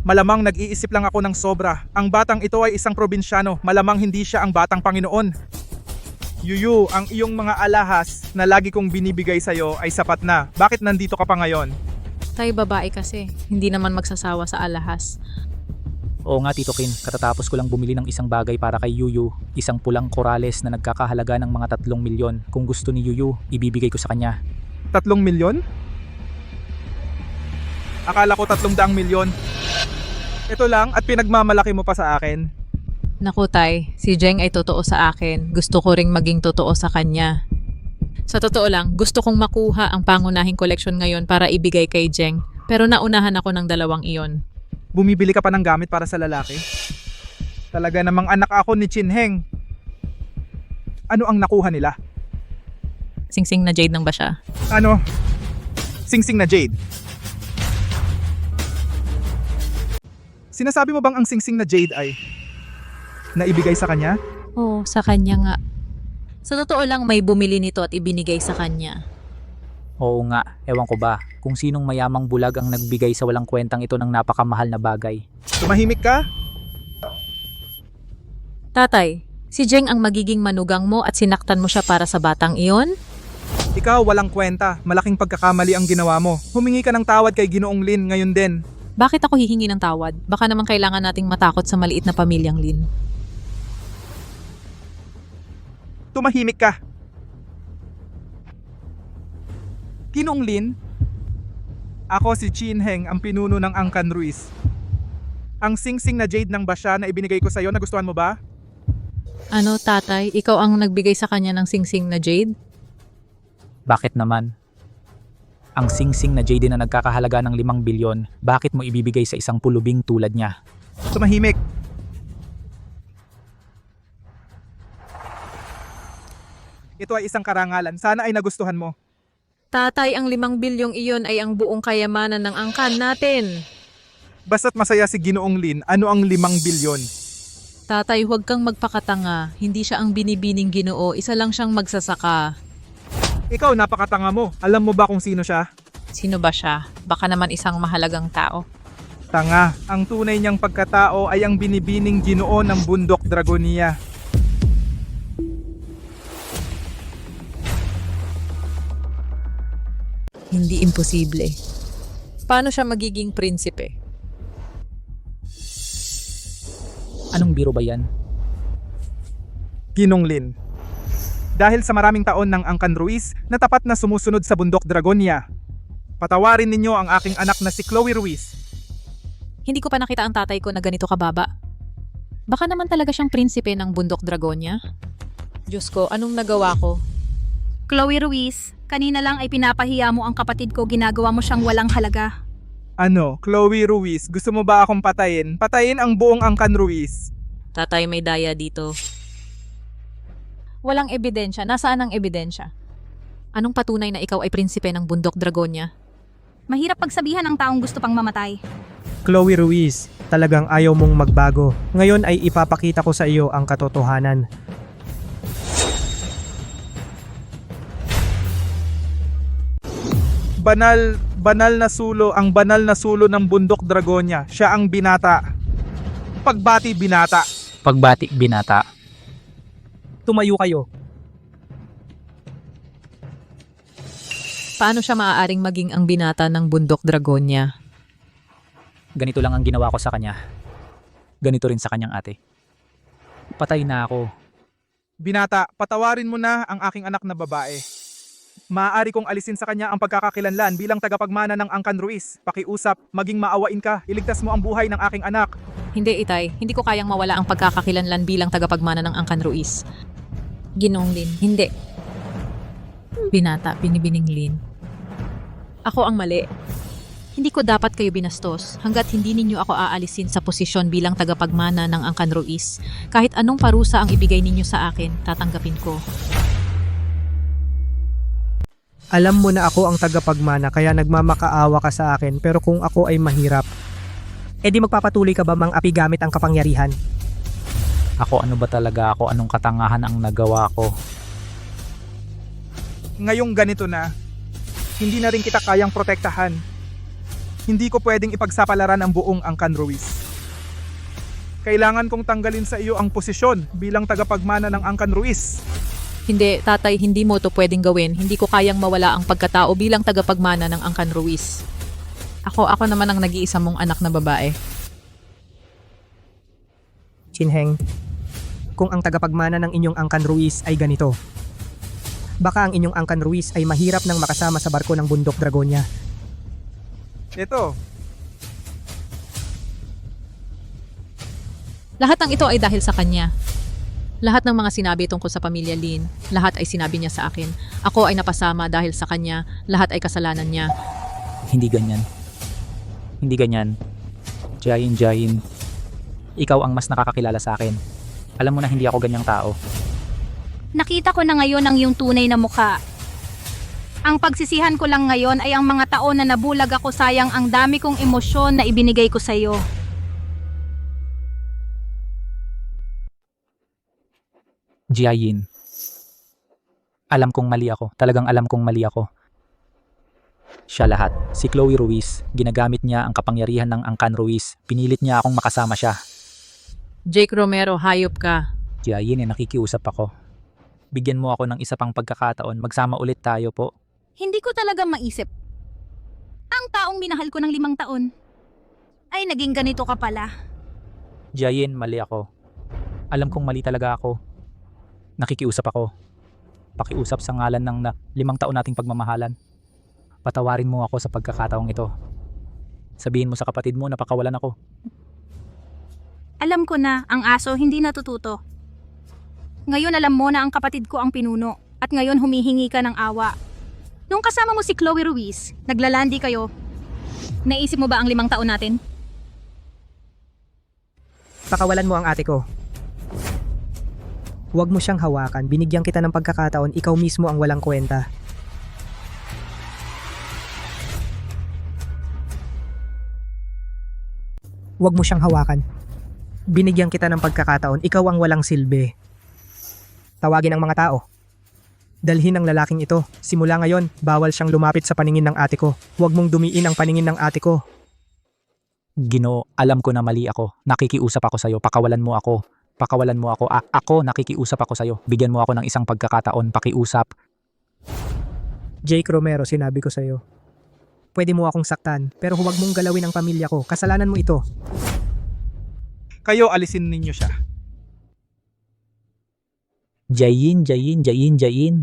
Malamang nag-iisip lang ako ng sobra. Ang batang ito ay isang probinsyano. Malamang hindi siya ang batang Panginoon. Yuyu, ang iyong mga alahas na lagi kong binibigay sa'yo ay sapat na. Bakit nandito ka pa ngayon? Tay, babae kasi. Hindi naman magsasawa sa alahas. Oo nga, Tito Kin, katatapos ko lang bumili ng isang bagay para kay Yuyu. Isang pulang korales na nagkakahalaga ng mga 3 milyon. Kung gusto ni Yuyu, ibibigay ko sa kanya. 3 milyon? Akala ko 300 milyon. Ito lang at pinagmamalaki mo pa sa akin. Naku tay, si Jeng ay totoo sa akin. Gusto ko ring maging totoo sa kanya. Sa totoo lang, gusto kong makuha ang pangunahing koleksyon ngayon para ibigay kay Jeng. Pero naunahan ako ng 2 iyon. Bumibili ka pa ng gamit para sa lalaki? Talaga namang anak ako ni Chin Heng. Ano ang nakuha nila? Singsing na jade nang ba siya? Ano? Singsing na jade? Sinasabi mo bang ang singsing na jade ay naibigay sa kanya? Oo, sa kanya nga. Sa totoo lang, may bumili nito at ibinigay sa kanya. Oo nga, ewan ko ba kung sinong mayamang bulag ang nagbigay sa walang kwentang ito ng napakamahal na bagay. Tumahimik ka? Tatay, si Jeng ang magiging manugang mo at sinaktan mo siya para sa batang iyon? Ikaw walang kwenta. Malaking pagkakamali ang ginawa mo. Humingi ka ng tawad kay Ginoong Lin ngayon din. Bakit ako hihingi ng tawad? Baka naman kailangan nating matakot sa maliit na pamilyang Lin. Tumahimik ka. Ginoong Lin, ako si Chin Heng, ang pinuno ng Angkan Ruiz. Ang singsing na jade ng basya na ibinigay ko sa'yo, nagustuhan mo ba? Ano tatay, ikaw ang nagbigay sa kanya ng singsing na jade? Bakit naman? Ang singsing na jade na nagkakahalaga ng 5 bilyon, bakit mo ibibigay sa isang pulubing tulad niya? Tumahimik. Ito ay isang karangalan. Sana ay nagustuhan mo. Tatay, ang 5 bilyong iyon ay ang buong kayamanan ng angkan natin. Basta't masaya si Ginoong Lin, ano ang 5 bilyon? Tatay, huwag kang magpakatanga. Hindi siya ang binibining Ginoo, isa lang siyang magsasaka. Ikaw, napakatanga mo. Alam mo ba kung sino siya? Sino ba siya? Baka naman isang mahalagang tao. Tanga, ang tunay niyang pagkatao ay ang binibining Ginoo ng bundok Dragonia. Hindi imposible. Paano siya magiging prinsipe? Anong biro ba yan? Ginonglin. Dahil sa maraming taon ng Angkan Ruiz na tapat na sumusunod sa bundok Dragonia, patawarin ninyo ang aking anak na si Chloe Ruiz. Hindi ko pa nakita ang tatay ko na ganito kababa. Baka naman talaga siyang prinsipe ng bundok Dragonia. Diyos ko, anong nagawa ko? Chloe Ruiz, kanina lang ay pinapahiya mo ang kapatid ko, ginagawa mo siyang walang halaga. Ano, Chloe Ruiz, gusto mo ba akong patayin? Patayin ang buong Angkan Ruiz. Tatay, may daya dito. Walang ebidensya. Nasaan ang ebidensya? Anong patunay na ikaw ay prinsipe ng bundok Dragonia? Mahirap pagsabihan ng taong gusto pang mamatay. Chloe Ruiz, talagang ayaw mong magbago. Ngayon ay ipapakita ko sa iyo ang katotohanan. Banal na sulo, ang banal na sulo ng bundok Dragonia. Siya ang binata. Pagbati binata. Pagbati binata. Tumayo kayo. Paano siya maaaring maging ang binata ng bundok Dragonia? Ganito lang ang ginawa ko sa kanya. Ganito rin sa kanyang ate. Patay na ako. Binata, patawarin mo na ang aking anak na babae. Maaari kong alisin sa kanya ang pagkakakilanlan bilang tagapagmana ng Angkan Ruiz. Pakiusap, maging maawain ka, iligtas mo ang buhay ng aking anak. Hindi, Itay. Hindi ko kayang mawala ang pagkakakilanlan bilang tagapagmana ng Angkan Ruiz. Ginonglin. Hindi. Binata, binibining Lin. Ako ang mali. Hindi ko dapat kayo binastos hanggat hindi ninyo ako aalisin sa posisyon bilang tagapagmana ng Angkan Ruiz. Kahit anong parusa ang ibigay ninyo sa akin, tatanggapin ko. Alam mo na ako ang tagapagmana kaya nagmamakaawa ka sa akin, pero kung ako ay mahirap, edi magpapatuloy ka ba mang api gamit ang kapangyarihan? Ako ano ba talaga ako? Anong katangahan ang nagawa ko? Ngayong ganito na, hindi na rin kita kayang protektahan. Hindi ko pwedeng ipagsapalaran ang buong Angkan Ruiz. Kailangan kong tanggalin sa iyo ang posisyon bilang tagapagmana ng Angkan Ruiz. Hindi, tatay, hindi mo to pwedeng gawin. Hindi ko kayang mawala ang pagkatao bilang tagapagmana ng Angkan Ruiz. Ako naman ang nag-iisa mong anak na babae. Chinheng, kung ang tagapagmana ng inyong Angkan Ruiz ay ganito, baka ang inyong Angkan Ruiz ay mahirap nang makasama sa barko ng bundok Dragonia. Ito, Lahat ng ito ay dahil sa kanya. Lahat ng mga sinabi tungkol sa pamilya Lin, lahat ay sinabi niya sa akin. Ako ay napasama dahil sa kanya, lahat ay kasalanan niya. Hindi ganyan. Hindi ganyan. Jain. Ikaw ang mas nakakakilala sa akin. Alam mo na hindi ako ganyang tao. Nakita ko na ngayon ang iyong tunay na mukha. Ang pagsisihan ko lang ngayon ay ang mga taon na nabulag ako, sayang ang dami kong emosyon na ibinigay ko sa iyo. Jiayin. Alam kong mali ako. Talagang alam kong mali ako. Siya lahat. Si Chloe Ruiz. Ginagamit niya ang kapangyarihan ng Angkan Ruiz. Pinilit niya akong makasama siya. Jake Romero, hayop ka. Jiayin, nakikiusap ako. Bigyan mo ako ng isa pang pagkakataon. Magsama ulit tayo po. Hindi ko talaga maisip. Ang taong minahal ko ng 5 taon ay naging ganito ka pala. Jiayin, mali ako. Alam kong mali talaga ako. Nakikiusap ako. Pakiusap sa ngalan ng 5 taon nating pagmamahalan. Patawarin mo ako sa pagkakataong ito. Sabihin mo sa kapatid mo na pakawalan ako. Alam ko na, ang aso hindi natututo. Ngayon alam mo na ang kapatid ko ang pinuno at ngayon humihingi ka ng awa. Nung kasama mo si Chloe Ruiz, naglalandi kayo. Naisip mo ba ang 5 taon natin? Pakawalan mo ang ate ko. Huwag mo siyang hawakan. Binigyan kita ng pagkakataon, ikaw mismo ang walang kwenta. Huwag mo siyang hawakan. Binigyan kita ng pagkakataon, ikaw ang walang silbi. Tawagin ang mga tao. Dalhin ang lalaking ito. Simula ngayon, bawal siyang lumapit sa paningin ng ate ko. Huwag mong dumiin ang paningin ng ate ko. Ginoo, alam ko na mali ako. Nakikiusap ako sa'yo. Pakawalan mo ako. Pakawalan mo ako. Ako, nakikiusap ako sa'yo. Bigyan mo ako ng isang pagkakataon. Pakiusap. Jake Romero, sinabi ko sa'yo. Pwede mo akong saktan, pero huwag mong galawin ang pamilya ko. Kasalanan mo ito. Kayo, alisin ninyo siya. Jayin.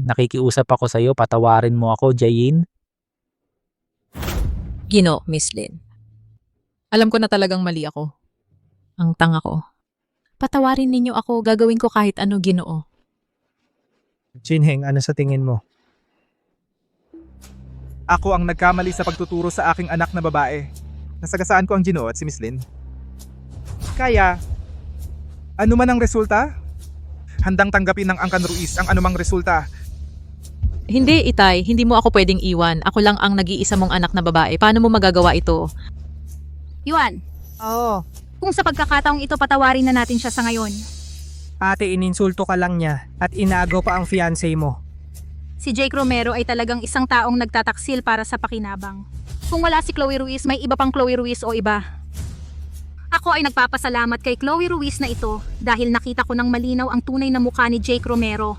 Nakikiusap ako sa'yo. Patawarin mo ako, Jayin. Gino, Miss Lynn. Alam ko na talagang mali ako. Ang tanga ko. Patawarin ninyo ako, gagawin ko kahit ano, Ginoo. Jinheng, ano sa tingin mo? Ako ang nagkamali sa pagtuturo sa aking anak na babae. Nasagasaan ko ang Ginoo at si Miss Lynn. Kaya, ano man ang resulta, handang tanggapin ng Angkan Ruiz ang anumang resulta. Hindi, Itay. Hindi mo ako pwedeng iwan. Ako lang ang nag-iisa mong anak na babae. Paano mo magagawa ito? Yuan, Oo. kung sa pagkakataong ito patawarin na natin siya sa ngayon. Ate, ininsulto ka lang niya at inagaw pa ang fiancé mo. Si Jake Romero ay talagang isang taong nagtataksil para sa pakinabang. Kung wala si Chloe Ruiz, may iba pang Chloe Ruiz o iba. Ako ay nagpapasalamat kay Chloe Ruiz na ito dahil nakita ko ng malinaw ang tunay na mukha ni Jake Romero.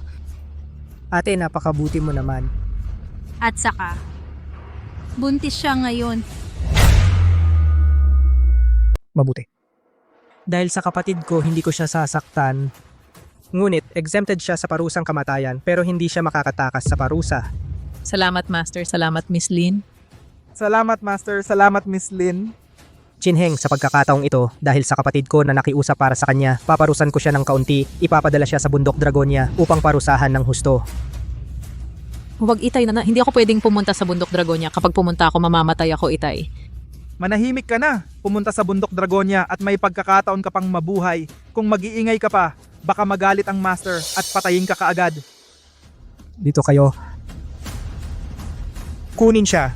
Ate, napakabuti mo naman. At saka, buntis siya ngayon. Mabuti. Dahil sa kapatid ko, hindi ko siya sasaktan. Ngunit, exempted siya sa parusang kamatayan pero hindi siya makakatakas sa parusa. Salamat, Master. Salamat, Miss Lynn. Salamat, Master. Salamat, Miss Lynn. Jinheng, sa pagkakataong ito, dahil sa kapatid ko na nakiusap para sa kanya, paparusan ko siya ng kaunti, ipapadala siya sa bundok Dragonia upang parusahan ng husto. Huwag, Itay. Hindi ako pwedeng pumunta sa bundok Dragonia. Kapag pumunta ako, mamamatay ako, Itay. Manahimik ka na. Pumunta sa bundok Dragonia at may pagkakataon ka pang mabuhay. Kung mag-iingay ka pa, baka magalit ang Master at patayin ka kaagad. Dito kayo. Kunin siya.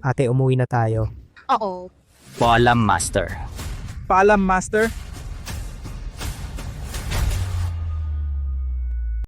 Ate, umuwi na tayo. Oo. Paalam, Master. Paalam, Master.